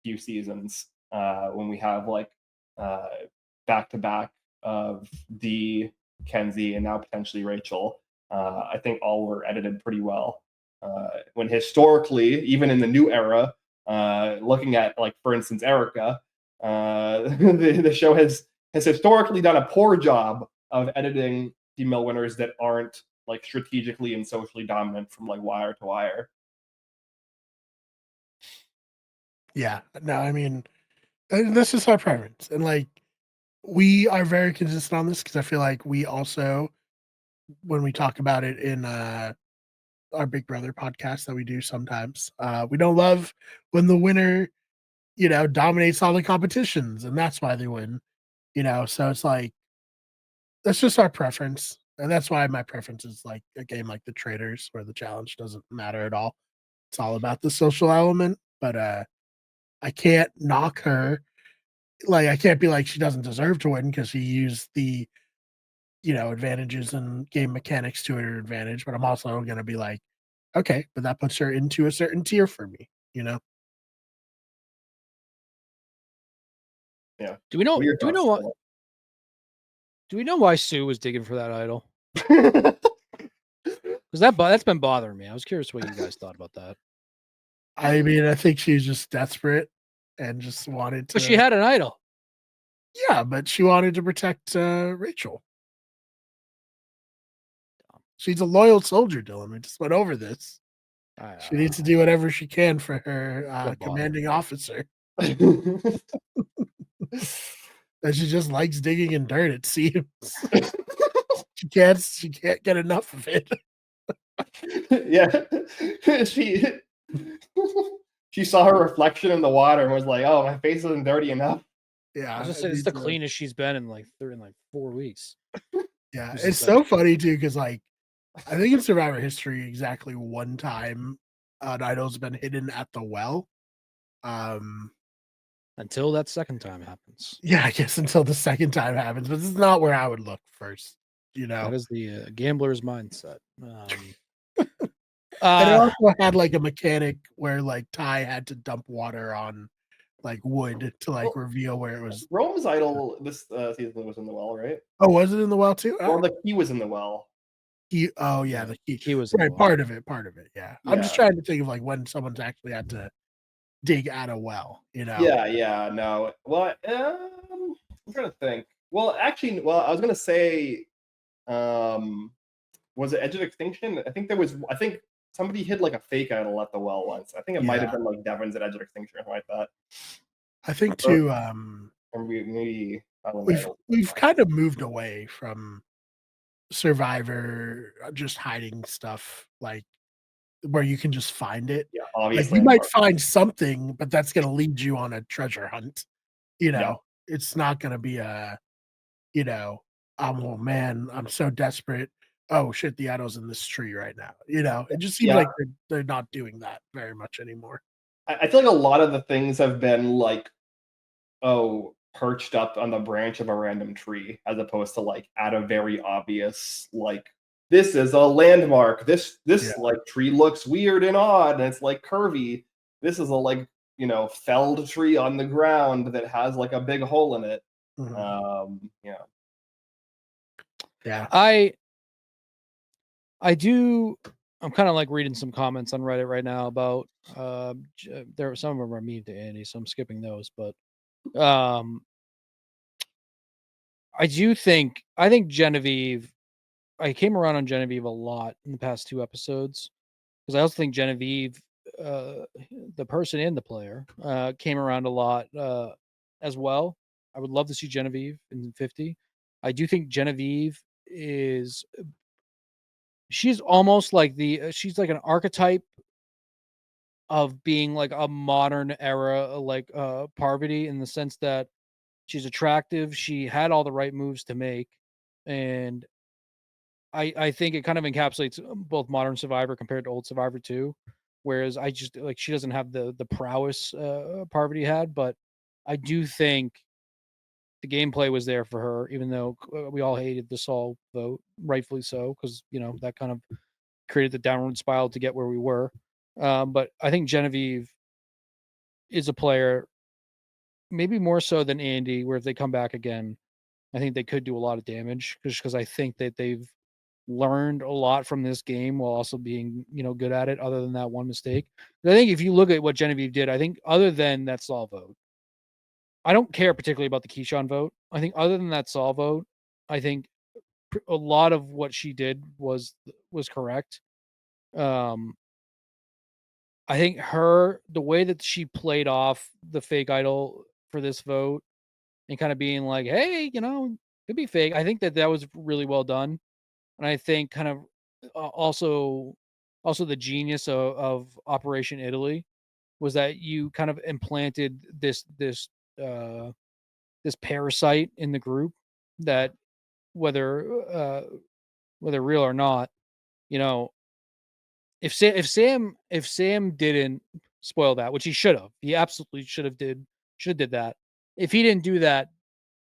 A: few seasons when we have like back to back of Dee, Kenzie, and now potentially Rachel. I think all were edited pretty well. When historically, even in the new era, looking at like for instance Erica, the show has historically done a poor job of editing female winners that aren't like strategically and socially dominant from like wire to wire.
C: Yeah, no, I mean, this is our preference, and like we are very consistent on this because I feel like we also, when we talk about it in our Big Brother podcast that we do sometimes, we don't love when the winner, dominates all the competitions, and that's why they win. So it's like that's just our preference, and that's why my preference is like a game like the Traders, where the challenge doesn't matter at all. It's all about the social element, but I can't knock her. Like I can't be like she doesn't deserve to win because she used the advantages and game mechanics to her advantage. But I'm also gonna be like, okay, but that puts her into a certain tier for me.
A: Yeah.
B: Do we know?
A: What are your
B: Do we know
A: thoughts,
B: what? Do we know why Sue was digging for that idol?
A: Philip?
B: Because that's been bothering me. I was curious what you guys thought about that.
C: I mean, I think she's just desperate and just wanted to.
B: But she had an idol.
C: Yeah, but she wanted to protect Rachel. She's a loyal soldier, Dylan. We just went over this. She needs to do whatever she can for her commanding officer. And she just likes digging in dirt, it seems. She can't get enough of it.
A: Yeah. She saw her reflection in the water and was like, "Oh, my face isn't dirty enough."
C: Yeah.
B: I was just saying, it's the cleanest she's been in like 4 weeks.
C: Yeah, it's so funny too, because like I think in Survivor history, exactly one time an idol's been hidden at the well.
B: Until that second time happens.
C: Yeah, I guess until the second time happens, but this is not where I would look first.
B: That is the gambler's mindset.
C: And it also had like a mechanic where like Ty had to dump water on like wood to like reveal where it was.
A: Rome's idol this season was in the well, right?
C: Oh, was it in the well too?
A: Well, the key was in the well.
C: The key was right. Part of it. Yeah. I'm just trying to think of like when someone's actually had to dig at a well.
A: Yeah. No. Well, I'm trying to think. Well, actually, I was gonna say, was it Edge of Extinction? I think somebody hid like a fake idol at the well once. I think it might have been like Devon's at Edge of Extinction or something like that.
C: I think too.
A: Or maybe
C: we've kind of moved away from Survivor just hiding stuff like where you can just find it.
A: Yeah, obviously.
C: Like you might find something, but that's going to lead you on a treasure hunt. It's not going to be oh man, I'm so desperate. Oh shit, the idol's in this tree right now. It just seems like they're not doing that very much anymore.
A: I feel like a lot of the things have been like, perched up on the branch of a random tree, as opposed to like at a very obvious like, this is a landmark. This like tree looks weird and odd, and it's like curvy. This is a like felled tree on the ground that has like a big hole in it.
C: Mm-hmm. Yeah.
B: I do. I'm kind of like reading some comments on Reddit right now about there. Some of them are mean to Andy, so I'm skipping those. But I think Genevieve. I came around on Genevieve a lot in the past 2 episodes because I also think Genevieve, the person and the player, came around a lot as well. I would love to see Genevieve in 50. I do think Genevieve she's almost like she's like an archetype of being like a modern era, like Parvati, in the sense that she's attractive. She had all the right moves to make. And I think it kind of encapsulates both modern Survivor compared to old Survivor too. Whereas I just like, she doesn't have the prowess Parvati had, but I do think the gameplay was there for her, even though we all hated the Saul vote, rightfully so, because that kind of created the downward spiral to get where we were. But I think Genevieve is a player, maybe more so than Andy, where if they come back again, I think they could do a lot of damage because I think that they've learned a lot from this game while also being, good at it, other than that one mistake. But I think if you look at what Genevieve did, I think other than that Saul vote, I don't care particularly about the Keyshawn vote. I think other than that Saul vote, I think a lot of what she did was correct. I think the way that she played off the fake idol for this vote and kind of being like, hey, could be fake. I think that was really well done. And I think kind of also the genius of Operation Italy was that you kind of implanted uh, this parasite in the group that whether real or not, you know, if Sam didn't spoil that, which he absolutely should have did that. If he didn't do that,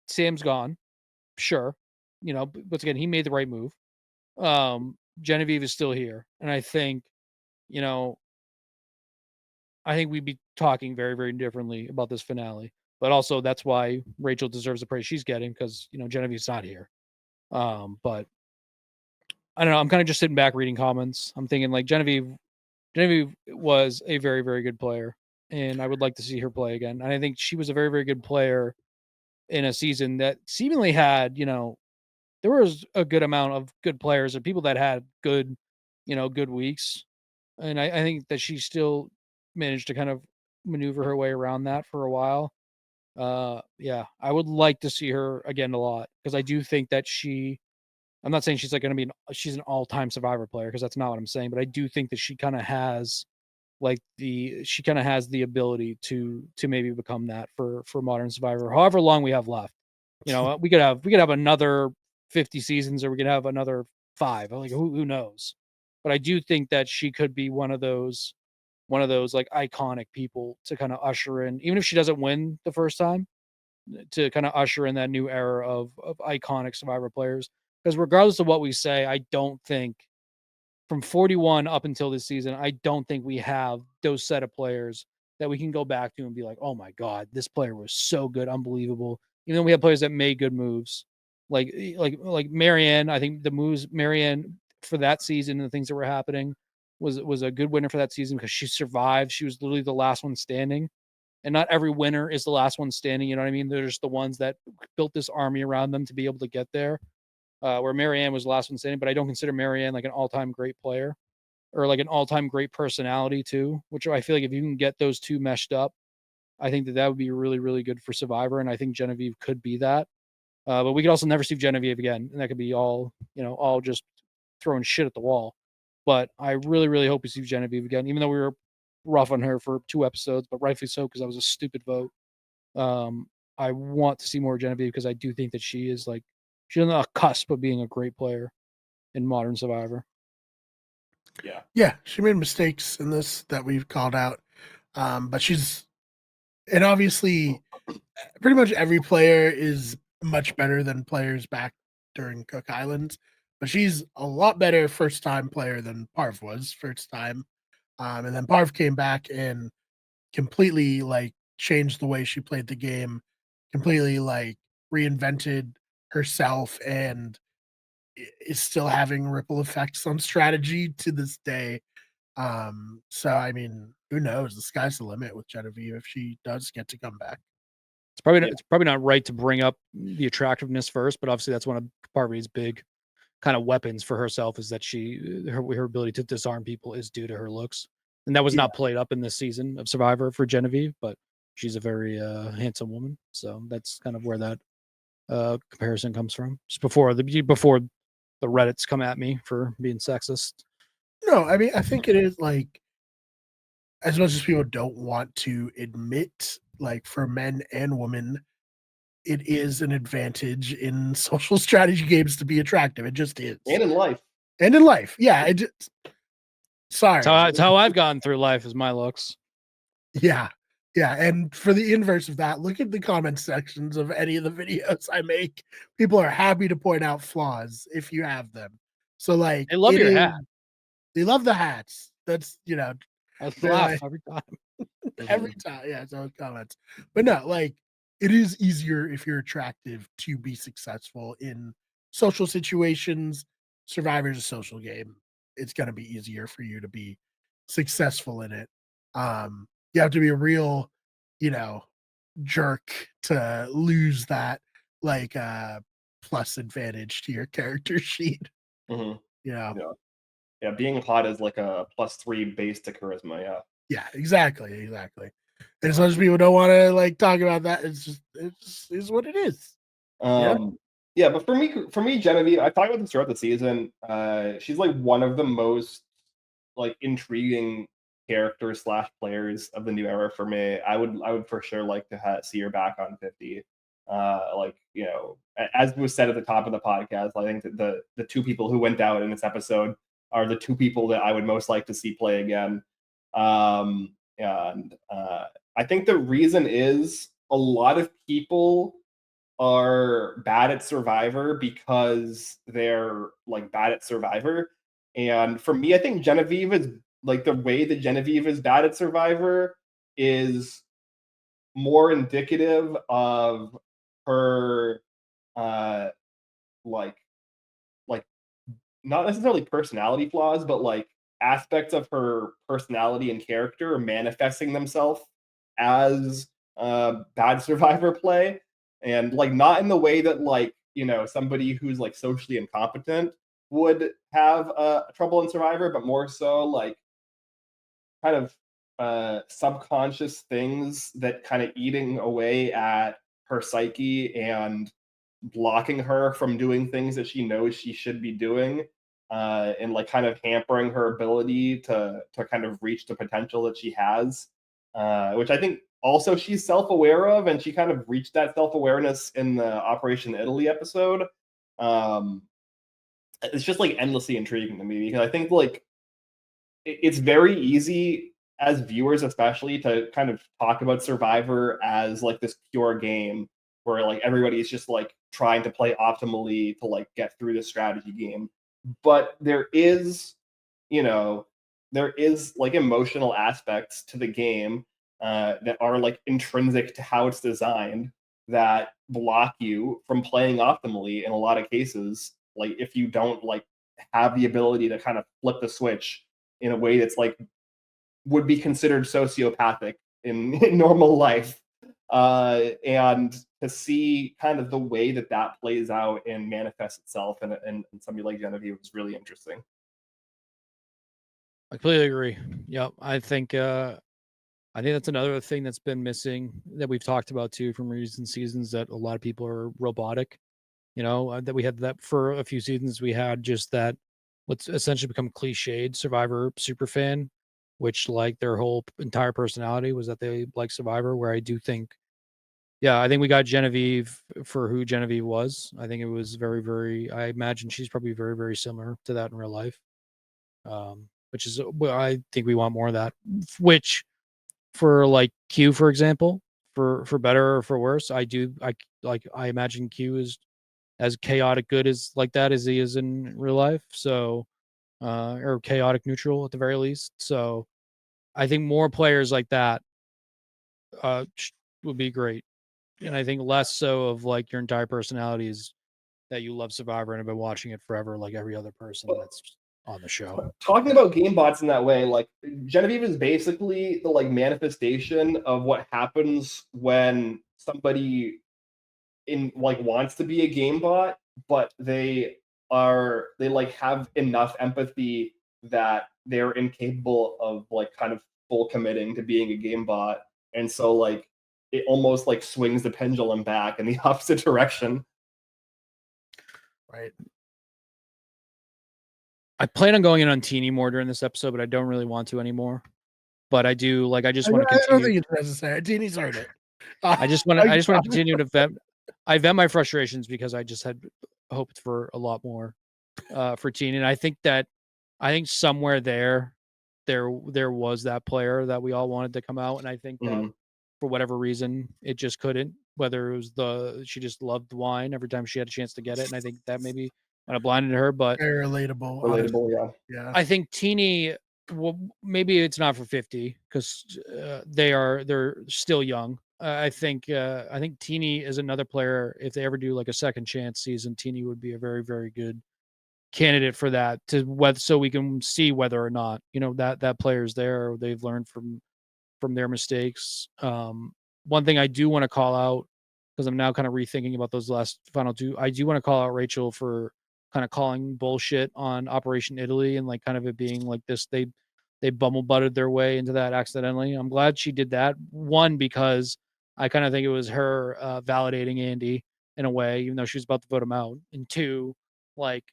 B: Sam's gone. Sure. But once again, he made the right move. Genevieve is still here. And I think, you know, we'd be talking very, very differently about this finale. But also that's why Rachel deserves the praise she's getting, because, Genevieve's not here. But I don't know. I'm kind of just sitting back reading comments. I'm thinking like Genevieve was a very, very good player, and I would like to see her play again. And I think she was a very, very good player in a season that seemingly had, there was a good amount of good players and people that had good, good weeks. And I think that she still managed to kind of maneuver her way around that for a while. Yeah, I would like to see her again a lot, because I do think that I'm not saying she's like going to be she's an all-time Survivor player, because that's not what I'm saying, but I do think that she kind of has the ability to maybe become that for modern Survivor, however long we have left. We could have another 50 seasons, or we could have another 5. Like who knows? But I do think that she could be one of those like iconic people to kind of usher in, even if she doesn't win the first time, to kind of usher in that new era of iconic Survivor players. Because regardless of what we say, I don't think from 41 up until this season, I don't think we have those set of players that we can go back to and be like, oh my God, this player was so good, unbelievable. Even though we have players that made good moves, like Marianne. I think the moves Marianne for that season and the things that were happening was a good winner for that season, because she survived. She was literally the last one standing. And not every winner is the last one standing. You know what I mean? They're just the ones that built this army around them to be able to get there. Where Marianne was the last one standing, but I don't consider Marianne like an all-time great player or like an all-time great personality too, which I feel like if you can get those two meshed up, I think that would be really, really good for Survivor. And I think Genevieve could be that. But we could also never see Genevieve again. And that could be all just throwing shit at the wall. But I really, really hope we see Genevieve again, even though we were rough on her for 2 episodes, but rightfully so, because that was a stupid vote. I want to see more Genevieve, because I do think that she's on the cusp of being a great player in modern Survivor.
C: Yeah, she made mistakes in this that we've called out. But and obviously pretty much every player is much better than players back during Cook Islands, but she's a lot better first time player than Parv was first time. And then Parv came back and completely changed the way she played the game, completely reinvented herself, and is still having ripple effects on strategy to this day. So I mean, who knows? The sky's the limit with Genevieve if she does get to come back.
B: It's probably not right to bring up the attractiveness first, but obviously that's one of Parvati's big kind of weapons for herself, is that her ability to disarm people is due to her looks. And that was not played up in this season of Survivor for Genevieve, but she's a very handsome woman. So that's kind of where that comparison comes from. Just before the Reddits come at me for being sexist.
C: No, I mean, I think it is as much as people don't want to admit, for men and women, it is an advantage in social strategy games to be attractive. It just is.
A: And in life.
C: Yeah. Sorry.
B: It's how I've gone through life, is my looks.
C: Yeah. Yeah. And for the inverse of that, look at the comment sections of any of the videos I make. People are happy to point out flaws if you have them. So
B: they love your hat.
C: They love the hats. That's,
B: I
C: They're
B: laugh
C: like-
B: every time.
C: every time. Yeah, so comments. But no, like it is easier if you're attractive to be successful in social situations. Survivor's a social game. It's gonna be easier for you to be successful in it. You have to be a real, jerk to lose that like plus advantage to your character sheet.
A: Mhm.
C: Yeah.
A: Yeah, being hot is like a +3 base to charisma. Yeah.
C: Yeah, exactly. And as much as people don't want to like talk about that, it's is what it is.
A: Yeah, but for me, Genevieve, I talked about this throughout the season. She's like one of the most like intriguing characters slash players of the new era for me. I would for sure like to see her back on 50. Like as was said at the top of the podcast, I think that the two people who went out in this episode are the two people that I would most like to see play again. And I think the reason is a lot of people are bad at Survivor because they're like bad at Survivor. And for me, I think Genevieve is like the way that Genevieve is bad at Survivor is more indicative of her like like not necessarily personality flaws, but like aspects of her personality and character manifesting themselves as bad Survivor play, and like not in the way that like somebody who's like socially incompetent would have trouble in Survivor, but more so like kind of subconscious things that kind of eating away at her psyche and blocking her from doing things that she knows she should be doing, and like kind of hampering her ability to kind of reach the potential that she has, which I think also she's self-aware of, and she kind of reached that self-awareness in the Operation Italy episode. It's just like endlessly intriguing to me because I think like it's very easy as viewers especially to kind of talk about Survivor as like this pure game where like everybody's just like trying to play optimally to like get through the strategy game, but you know there is like emotional aspects to the game that are like intrinsic to how it's designed that block you from playing optimally in a lot of cases, like if you don't like have the ability to kind of flip the switch in a way that's like would be considered sociopathic in normal life. And to see kind of the way that that plays out and manifests itself in somebody like Genevieve was really interesting.
B: I completely agree. Yep. I think that's another thing that's been missing that we've talked about too from recent seasons, that a lot of people are robotic. That we had that for a few seasons. We had just that what's essentially become cliched Survivor super fan, which like their whole entire personality was that they like Survivor. Where I do think, yeah, I think we got Genevieve for who Genevieve was. I think it was very, very. I imagine she's probably very, very similar to that in real life. Which is, well, I think we want more of that. Which for like Q, for example, for better or for worse, I imagine Q is as chaotic good as like that as he is in real life. So, or chaotic neutral at the very least. So, I think more players like that would be great. And I think less so of like your entire personality is that you love Survivor and have been watching it forever, like every other person that's on the show.
A: Talking about game bots in that way, like Genevieve is basically the like manifestation of what happens when somebody in like wants to be a game bot, but they like have enough empathy that they're incapable of like kind of full committing to being a game bot. And so like it almost like swings the pendulum back in the opposite direction.
C: Right.
B: I plan on going in on Teeny more during this episode, but I don't really want to anymore. But I do like. I just want to
C: I don't
B: continue.
C: think it's necessary. Teeny's heard it.
B: I just want to continue to vent. I vent my frustrations because I just had hoped for a lot more for Teeny, and I think somewhere there was that player that we all wanted to come out, and I think that for whatever reason it just couldn't. Whether it was she just loved wine every time she had a chance to get it, and I think that maybe kind of blinded her. But
C: Very relatable.
A: Relatable, yeah.
C: Yeah.
B: I think Teeny well, maybe it's not for 50 because they're still young. I think Teeny is another player. If they ever do like a second chance season, Teeny would be a very, very good candidate for that so we can see whether or not that player's there or they've learned from their mistakes. One thing I do want to call out, because I'm now kind of rethinking about those last final two, I do want to call out Rachel for kind of calling bullshit on Operation Italy and like kind of it being like this. They bumble butted their way into that accidentally. I'm glad she did that. One, because I kind of think it was her validating Andy in a way, even though she was about to vote him out. And two, like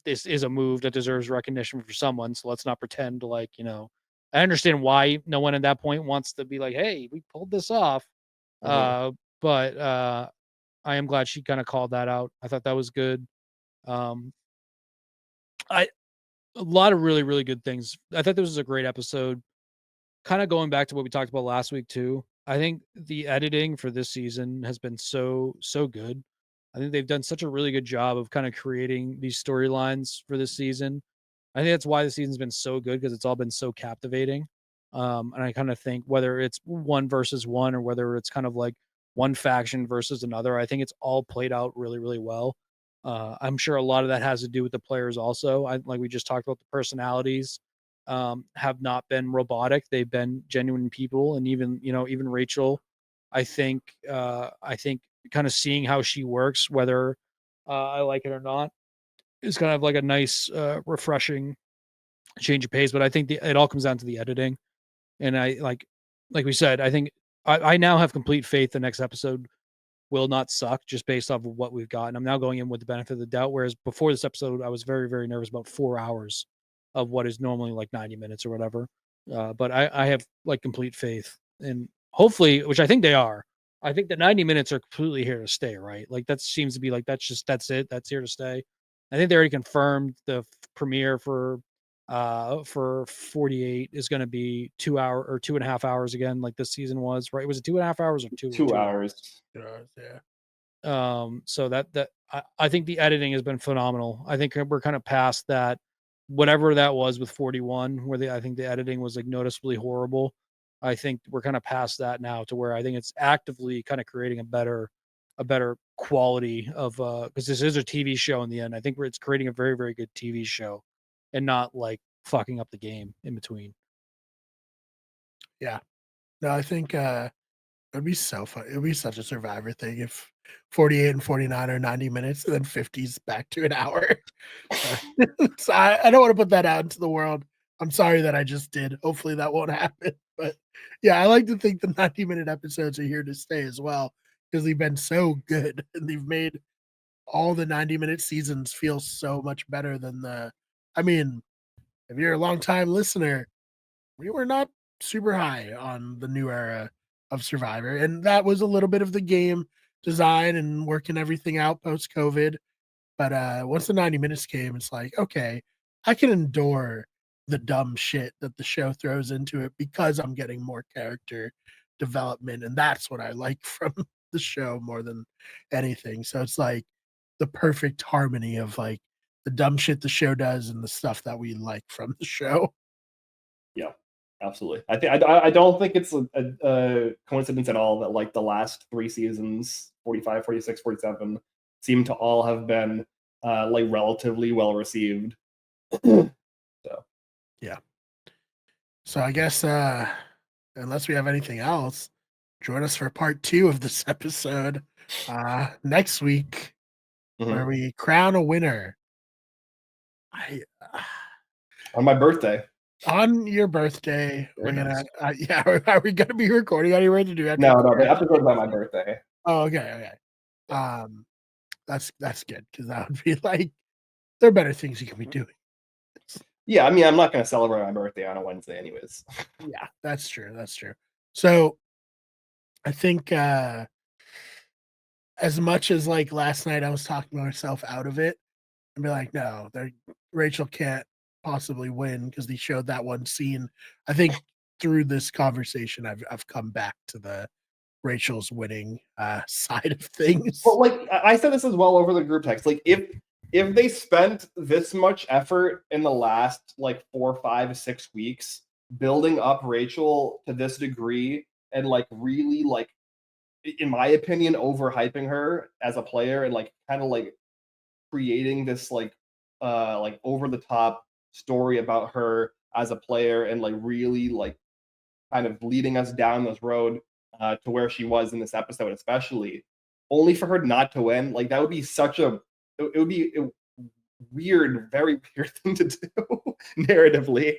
B: this is a move that deserves recognition for someone. So let's not pretend like, I understand why no one at that point wants to be like, hey, we pulled this off. But I am glad she kind of called that out. I thought that was good. A lot of really, really good things. I thought this was a great episode. Kind of going back to what we talked about last week too. I think the editing for this season has been so good. I think they've done such a really good job of kind of creating these storylines for this season. I think that's why the season's been so good because it's all been so captivating. And I kind of think whether it's one versus one or whether it's kind of like one faction versus another, I think it's all played out really, really well. I'm sure a lot of that has to do with the players also. Like we just talked about, the personalities have not been robotic. They've been genuine people. And even Rachel, I think kind of seeing how she works, whether I like it or not, is kind of like a nice, refreshing change of pace. But I think it all comes down to the editing. And I like we said, I think I now have complete faith the next episode will not suck just based off of what we've got. And I'm now going in with the benefit of the doubt. Whereas before this episode, I was very, very nervous about 4 hours of what is normally like 90 minutes or whatever. But I have like complete faith and hopefully, which I think they are. I think the 90 minutes are completely here to stay, right? Like that seems to be like that's it. That's here to stay. I think they already confirmed the premiere for 48 is going to be 2 hour or 2.5 hours again, like this season was, right? Was it 2.5 hours or
A: 2 hours?
C: Yeah.
B: So I think the editing has been phenomenal. I think we're kind of past that, whatever that was with 41, where I think the editing was like noticeably horrible. I think we're kind of past that now to where I think it's actively kind of creating a better quality of because this is a TV show in the end. I think it's creating a very, very good TV show and not like fucking up the game in between.
C: Yeah. No, I think it'd be so fun. It'd be such a Survivor thing if 48 and 49 are 90 minutes and then 50's back to an hour. So I don't want to put that out into the world. I'm sorry that I just did. Hopefully that won't happen. But yeah, I like to think the 90-minute episodes are here to stay as well because they've been so good and they've made all the 90-minute seasons feel so much better than I mean, if you're a long time listener, we were not super high on the new era of Survivor. And that was a little bit of the game design and working everything out post COVID. But once the 90 minutes came, it's like, okay, I can endure the dumb shit that the show throws into it because I'm getting more character development. And that's what I like from the show more than anything. So it's like the perfect harmony of like the dumb shit the show does and the stuff that we like from the show.
A: Yeah, absolutely. I don't think it's a coincidence at all that like the last 3 seasons, 45, 46, 47, seem to all have been like relatively well received. So
C: yeah. So I guess unless we have anything else, join us for part 2 of this episode next week, where we crown a winner.
A: On my birthday.
C: On your birthday, we're gonna are we gonna be recording anywhere to do it?
A: No, they have to go by my birthday.
C: Oh, okay. That's good because that would be like there are better things you can be doing.
A: Yeah, I mean, I'm not gonna celebrate my birthday on a Wednesday, anyways.
C: Yeah, that's true. So I think as much as like last night I was talking myself out of it and be like, no, Rachel can't possibly win because they showed that one scene. I think through this conversation I've come back to the Rachel's winning side of things.
A: Well, like I said this as well over the group text. Like if if they spent this much effort in the last like 4, 5, 6 weeks building up Rachel to this degree and like really like, in my opinion, overhyping her as a player and like kind of like creating this like over the top story about her as a player and like really like kind of leading us down this road to where she was in this episode, especially only for her not to win. Like that would be such a it would be a weird, very weird thing to do narratively.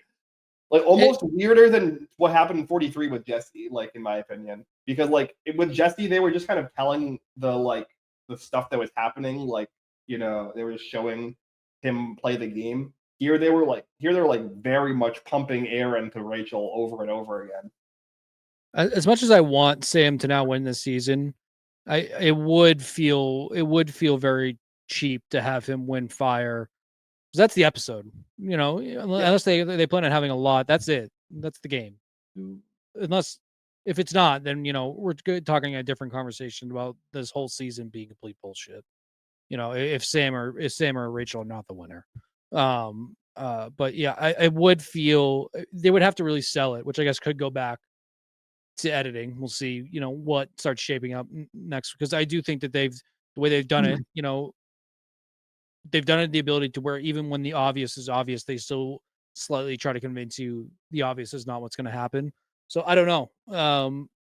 A: Like almost weirder than what happened in 43 with Jesse, like in my opinion, because like with Jesse they were just kind of telling the stuff that was happening, like they were just showing him play the game. Here they were like very much pumping air into Rachel over and over again.
B: As much as I want Sam to now win this season, it would feel very cheap to have him win Fire. Because that's the episode, unless they plan on having a lot. That's it. That's the game. Unless if it's not, then we're talking a different conversation about this whole season being complete bullshit. If Sam or Rachel are not the winner. But yeah, I would feel they would have to really sell it, which I guess could go back to editing. We'll see, what starts shaping up next, because I do think that the way they've done it, they've done it the ability to where even when the obvious is obvious, they still slightly try to convince you the obvious is not what's going to happen. So I don't know.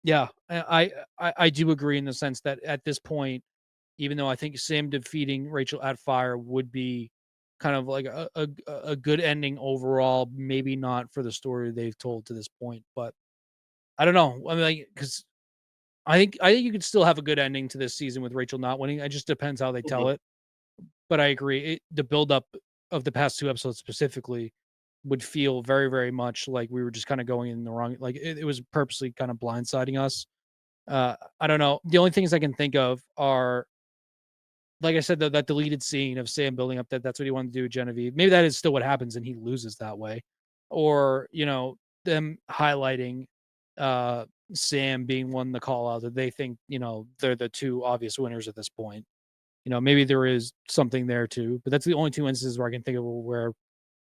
B: Yeah, I do agree in the sense that at this point, even though I think Sam defeating Rachel at Fire would be kind of like a good ending overall, maybe not for the story they've told to this point, but I don't know. I mean, like, because I think you could still have a good ending to this season with Rachel not winning. It just depends how they tell it. But I agree. The buildup of the past 2 episodes specifically would feel very, very much like we were just kind of going in the wrong. Like it was purposely kind of blindsiding us. I don't know. The only things I can think of are, like I said, that deleted scene of Sam building up that's what he wanted to do with Genevieve. Maybe that is still what happens and he loses that way, or them highlighting Sam being one to call out that they think they're the 2 obvious winners at this point. Maybe there is something there too, but that's the only 2 instances where I can think of where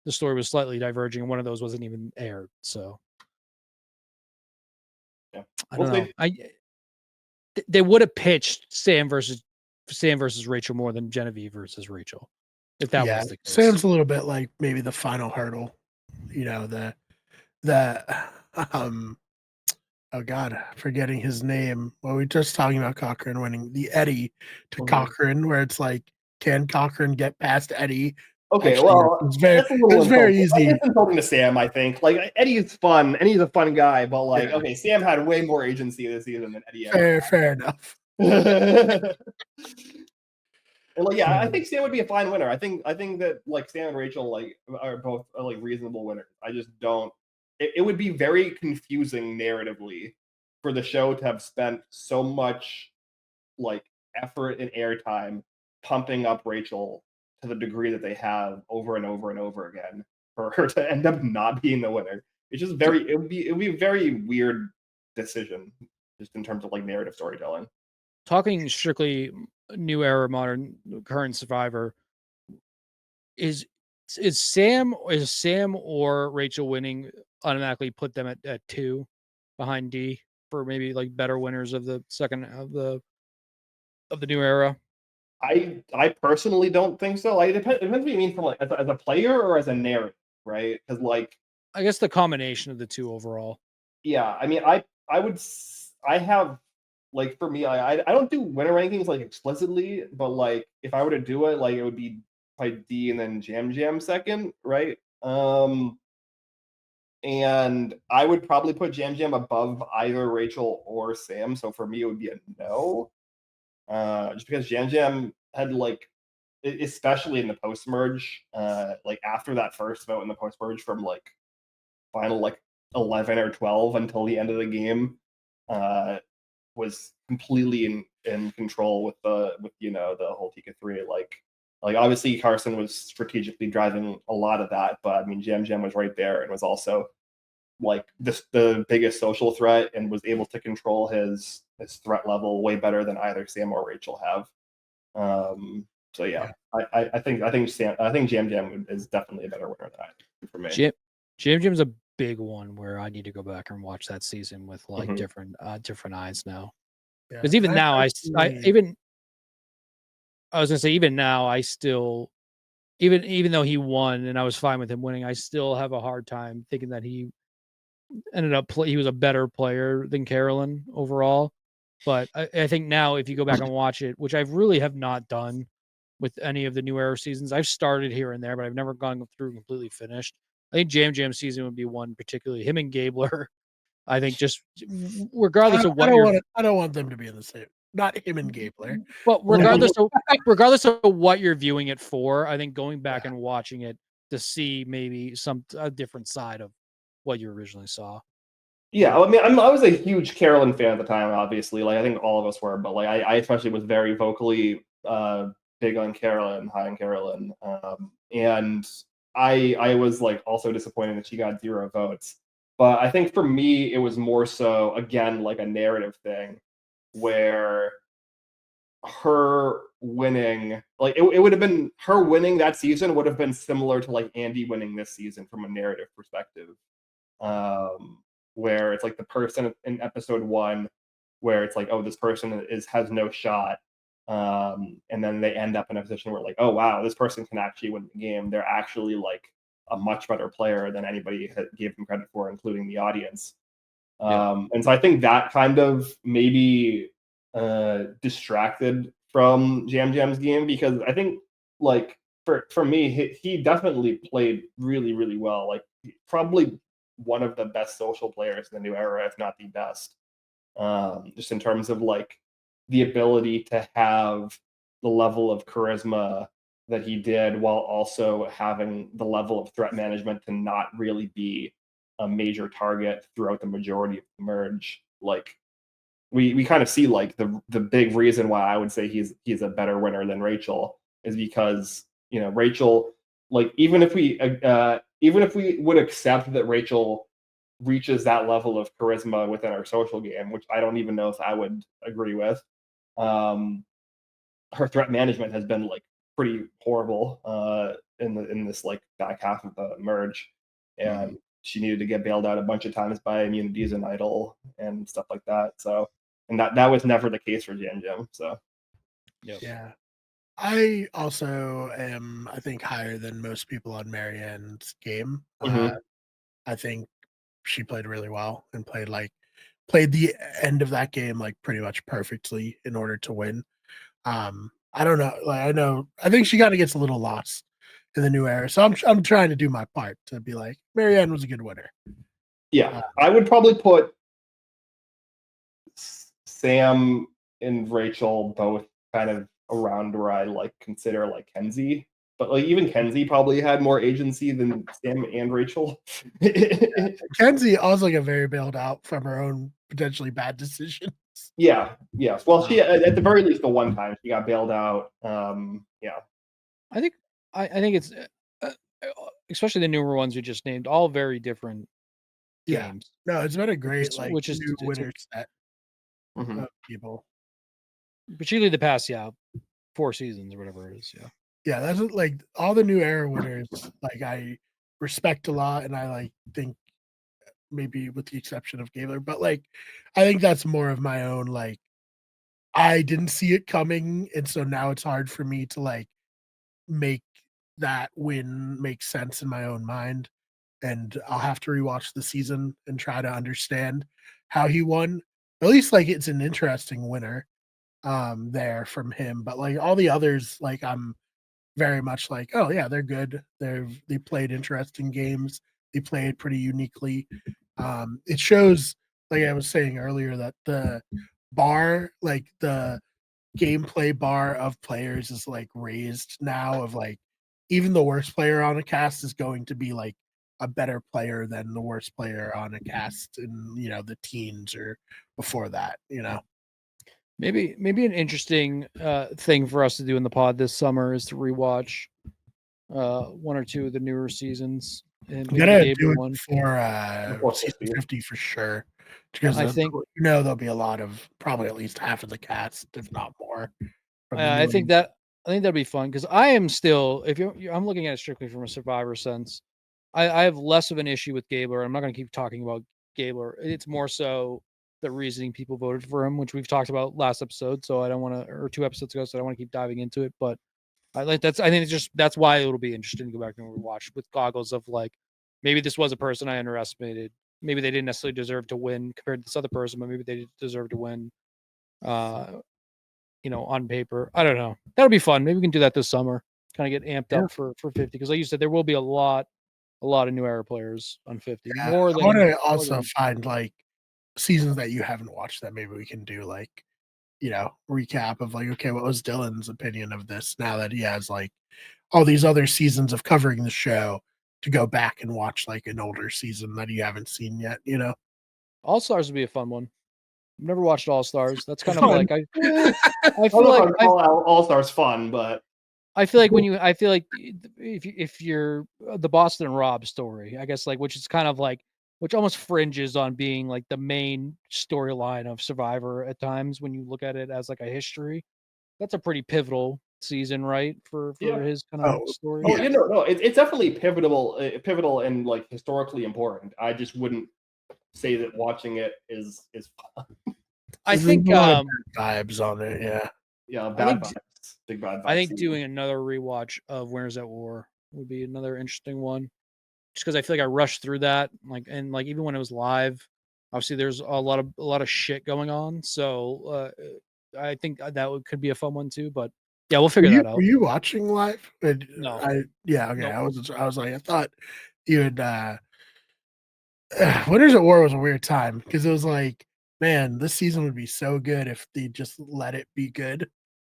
B: the story was slightly diverging, and one of those wasn't even aired. So
A: yeah,
B: I don't know. They would have pitched Sam versus Rachel more than Genevieve versus Rachel, if that was the case.
C: Sam's a little bit like maybe the final hurdle. The oh God, forgetting his name. Well, we were just talking about Cochran winning the Eddie to Cochran, where it's like, can Cochran get past Eddie?
A: Okay,
C: Actually,
A: well,
C: it's very easy.
A: It's insulting to Sam, I think. Like Eddie is fun, and he's a fun guy, but like, okay, Sam had way more agency this season than Eddie.
C: Fair enough.
A: And like, yeah, I think Sam would be a fine winner. I think that like Sam and Rachel like are both like reasonable winners. I just don't. It would be very confusing narratively for the show to have spent so much like effort and airtime pumping up Rachel to the degree that they have over and over and over again for her to end up not being the winner. It's just it would be a very weird decision just in terms of like narrative storytelling.
B: Talking strictly new era, modern, current Survivor, is Sam or Rachel winning automatically put them at 2 behind D for maybe like better winners of the second of the new era?
A: I personally don't think so. Like, it depends what you mean from like as a player or as a narrative, right? Because like,
B: I guess the combination of the 2 overall.
A: Yeah, I mean, I have like for me, I don't do winner rankings like explicitly, but like if I were to do it, like it would be probably D and then Jam second, right? And I would probably put Jam above either Rachel or Sam. So for me, it would be a no. Just because Jam had like, especially in the post merge, like after that first vote in the post merge from like final like 11 or 12 until the end of the game, was completely in control with the whole Tika 3. Like obviously Carson was strategically driving a lot of that, but I mean Jam was right there and was also like the biggest social threat and was able to control his threat level way better than either Sam or Rachel have. So yeah, I think Jam Jam is definitely a better winner than I for me.
B: Jam Jam's a big one where I need to go back and watch that season with like different eyes now. Because even now, I was gonna say even now I still even though he won and I was fine with him winning, I still have a hard time thinking that he ended up he was a better player than Carolyn overall. But I think now if you go back and watch it, which I really have not done with any of the New Era seasons, I've started here and there, but I've never gone through completely finished. I think Jam Jam season would be one particularly. Him and Gabler, I think just regardless of what
C: I don't want them to be in the same. Not him and Gabler.
B: But regardless of what you're viewing it for, I think going back and watching it to see maybe a different side of what you originally saw.
A: Yeah, I mean, I was a huge Carolyn fan at the time. Obviously, like I think all of us were, but like I especially was very vocally big on Carolyn, high on Carolyn, and I was like also disappointed that she got 0 votes. But I think for me, it was more so again like a narrative thing, where her winning, like it would have been her winning that season would have been similar to like Andy winning this season from a narrative perspective. Where it's like the person in episode 1 where it's like, oh, this person has no shot, and then they end up in a position where like, oh wow, this person can actually win the game. They're actually like a much better player than anybody gave them credit for, including the audience. And so I think that kind of maybe distracted from Jam Jam's game, because I think like for me, he definitely played really, really well. Like probably one of the best social players in the New Era, if not the best. Just in terms of like the ability to have the level of charisma that he did, while also having the level of threat management to not really be a major target throughout the majority of the merge. Like we kind of see like the big reason why I would say he's a better winner than Rachel is because, you know, Rachel, like even if we would accept that Rachel reaches that level of charisma within our social game, which I don't even know if I would agree with, her threat management has been like pretty horrible in this like back half of the merge, and she needed to get bailed out a bunch of times by immunities and idol and stuff like that. So, and that was never the case for Jam Jam. So,
C: yeah. I also am, I think, higher than most people on Marianne's game. I think she played really well and played the end of that game like pretty much perfectly in order to win. I don't know, like I think she kind of gets a little lost in the New Era, so I'm trying to do my part to be like Marianne was a good winner.
A: Yeah, I would probably put Sam and Rachel both kind of around where I like consider like Kenzie, but like even Kenzie probably had more agency than Sam and Rachel.
C: Kenzie also got very bailed out from her own potentially bad decisions.
A: Yeah, yes. Well, she at the very least the one time she got bailed out. Yeah,
B: I think it's especially the newer ones you just named, all very different games.
C: No, it's been a great
B: which is
C: new winner set of people.
B: Particularly the past 4 seasons or whatever it is.
C: Yeah, that's like all the New Era winners. Like I respect a lot, and I like think maybe with the exception of Gabler, but like I think that's more of my own like I didn't see it coming, and so now it's hard for me to like make that win make sense in my own mind, and I'll have to rewatch the season and try to understand how he won. At least like it's an interesting winner there from him, but like all the others, like I'm very much like, oh yeah, they're good. They played interesting games. They played pretty uniquely. It shows, like I was saying earlier, that the bar, like the gameplay bar of players is like raised now, of like even the worst player on a cast is going to be like a better player than the worst player on a cast in, you know, the teens or before that, you know.
B: Maybe an interesting thing for us to do in the pod this summer is to rewatch 1 or 2 of the newer seasons. And
C: I'm gonna do it for season 50 for sure, because
B: I think
C: there'll be a lot of probably at least half of the cast, if not more.
B: I think that I think that'd be fun because I am still, if I'm looking at it strictly from a Survivor sense, I have less of an issue with Gabler. I'm not going to keep talking about Gabler. It's more so the reasoning people voted for him, which we've talked about last episode. So I don't want to, or 2 episodes ago. So I don't want to keep diving into it. But I think it's just that's why it'll be interesting to go back and rewatch with goggles of like maybe this was a person I underestimated. Maybe they didn't necessarily deserve to win compared to this other person, but maybe they deserve to win. On paper. I don't know. That'll be fun. Maybe we can do that this summer. Kind of get amped up for 50 because, like you said, there will be a lot of new era players on 50.
C: Yeah,
B: More
C: I
B: than
C: want to also find like seasons that you haven't watched that maybe we can do like recap of like, okay, what was Dylan's opinion of this now that he has like all these other seasons of covering the show to go back and watch like an older season that you haven't seen yet.
B: All Stars would be a fun one. I've never watched All Stars. That's kind of
C: Fun.
B: like I
A: I
B: feel like
A: All Stars fun, but
B: I feel like if you're the Boston Rob story, I guess like which is kind of like which almost fringes on being like the main storyline of Survivor at times when you look at it as like a history. That's a pretty pivotal season, right? For his kind of story.
A: Oh, no, it's definitely pivotal and like historically important. I just wouldn't say that watching it is fun.
B: I think
C: a lot of bad vibes on it.
A: Yeah, bad vibes. Big bad vibes.
B: I think doing another rewatch of Winners at War would be another interesting one. Just because I feel like I rushed through that, and even when it was live, obviously there's a lot of shit going on. So I think that could be a fun one too. But yeah, we'll figure that out.
C: Were you watching live?
B: No.
C: Okay.
B: Nope.
C: I was like, I thought you had. Winners at War was a weird time because it was like, man, this season would be so good if they just let it be good,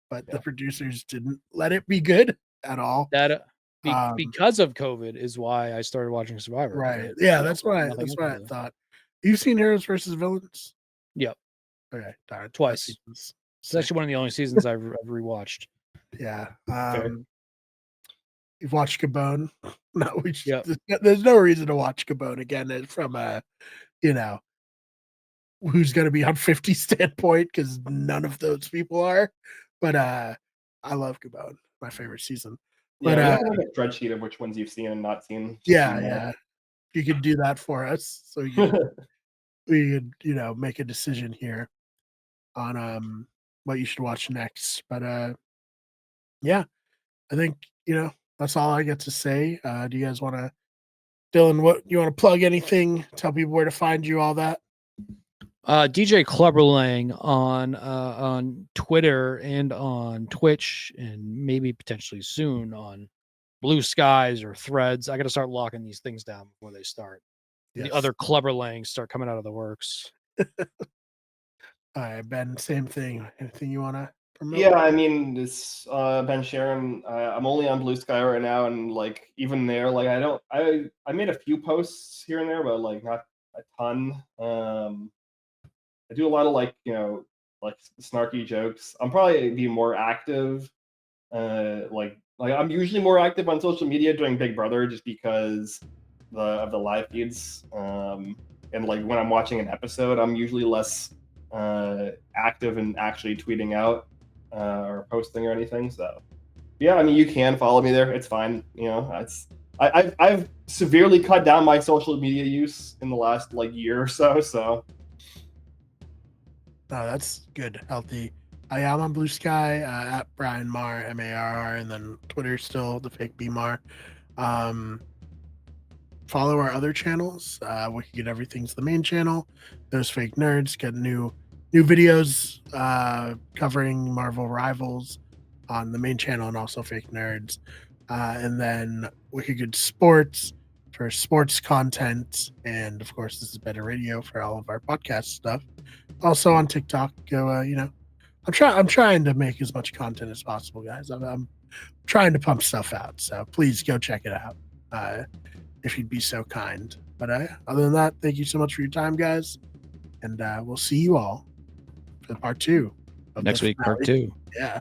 C: but the producers didn't let it be good at all.
B: That because of COVID is why I started watching Survivor.
C: Right? Yeah, that's what I thought. You've seen Heroes versus Villains?
B: Yep.
C: Okay, darn,
B: twice. It's actually one of the only seasons I've rewatched.
C: Yeah. You've watched Gabon? No,
B: Yep.
C: There's no reason to watch Gabon again from who's going to be on 50 standpoint because none of those people are. But I love Gabon, my favorite season.
A: Yeah,
C: but
A: we have a spreadsheet of which ones you've seen and not seen.
C: Yeah. You could do that for us, so we could make a decision here on what you should watch next. But yeah, I think that's all I get to say. Do you guys want to, Dylan? What you want to plug? Anything? Tell people where to find you. All that.
B: DJ Clubberlang on Twitter and on Twitch and maybe potentially soon on Blue Skies or Threads. I got to start locking these things down before they start. Yes. The other Clubberlangs start coming out of the works.
C: All right, Ben, same thing. Anything you want to promote?
A: Yeah, I mean, it's Ben Sharon. I'm only on Blue Sky right now, and like even there, like I made a few posts here and there, but like not a ton. I do a lot of like snarky jokes. I'm probably be more active. Like I'm usually more active on social media during Big Brother just because of the live feeds. And like when I'm watching an episode, I'm usually less active and actually tweeting out or posting or anything. So yeah, I mean you can follow me there. It's fine. I've severely cut down my social media use in the last year or so. So.
C: No, that's good, healthy. I am on Blue Sky at Brian Marr, MARR, and then Twitter still the fake BMAR. Follow our other channels. Wicked Everything's the main channel. Those Fake Nerds get new videos covering Marvel Rivals on the main channel and also Fake Nerds. And then Wicked Good Sports for sports content, and of course this is Better Radio for all of our podcast stuff. Also on TikTok, go I'm trying to make as much content as possible, guys. I'm trying to pump stuff out, so please go check it out if you'd be so kind. But other than that, thank you so much for your time, guys, and we'll see you all for part 2
B: next week. Part 2.
C: Yeah.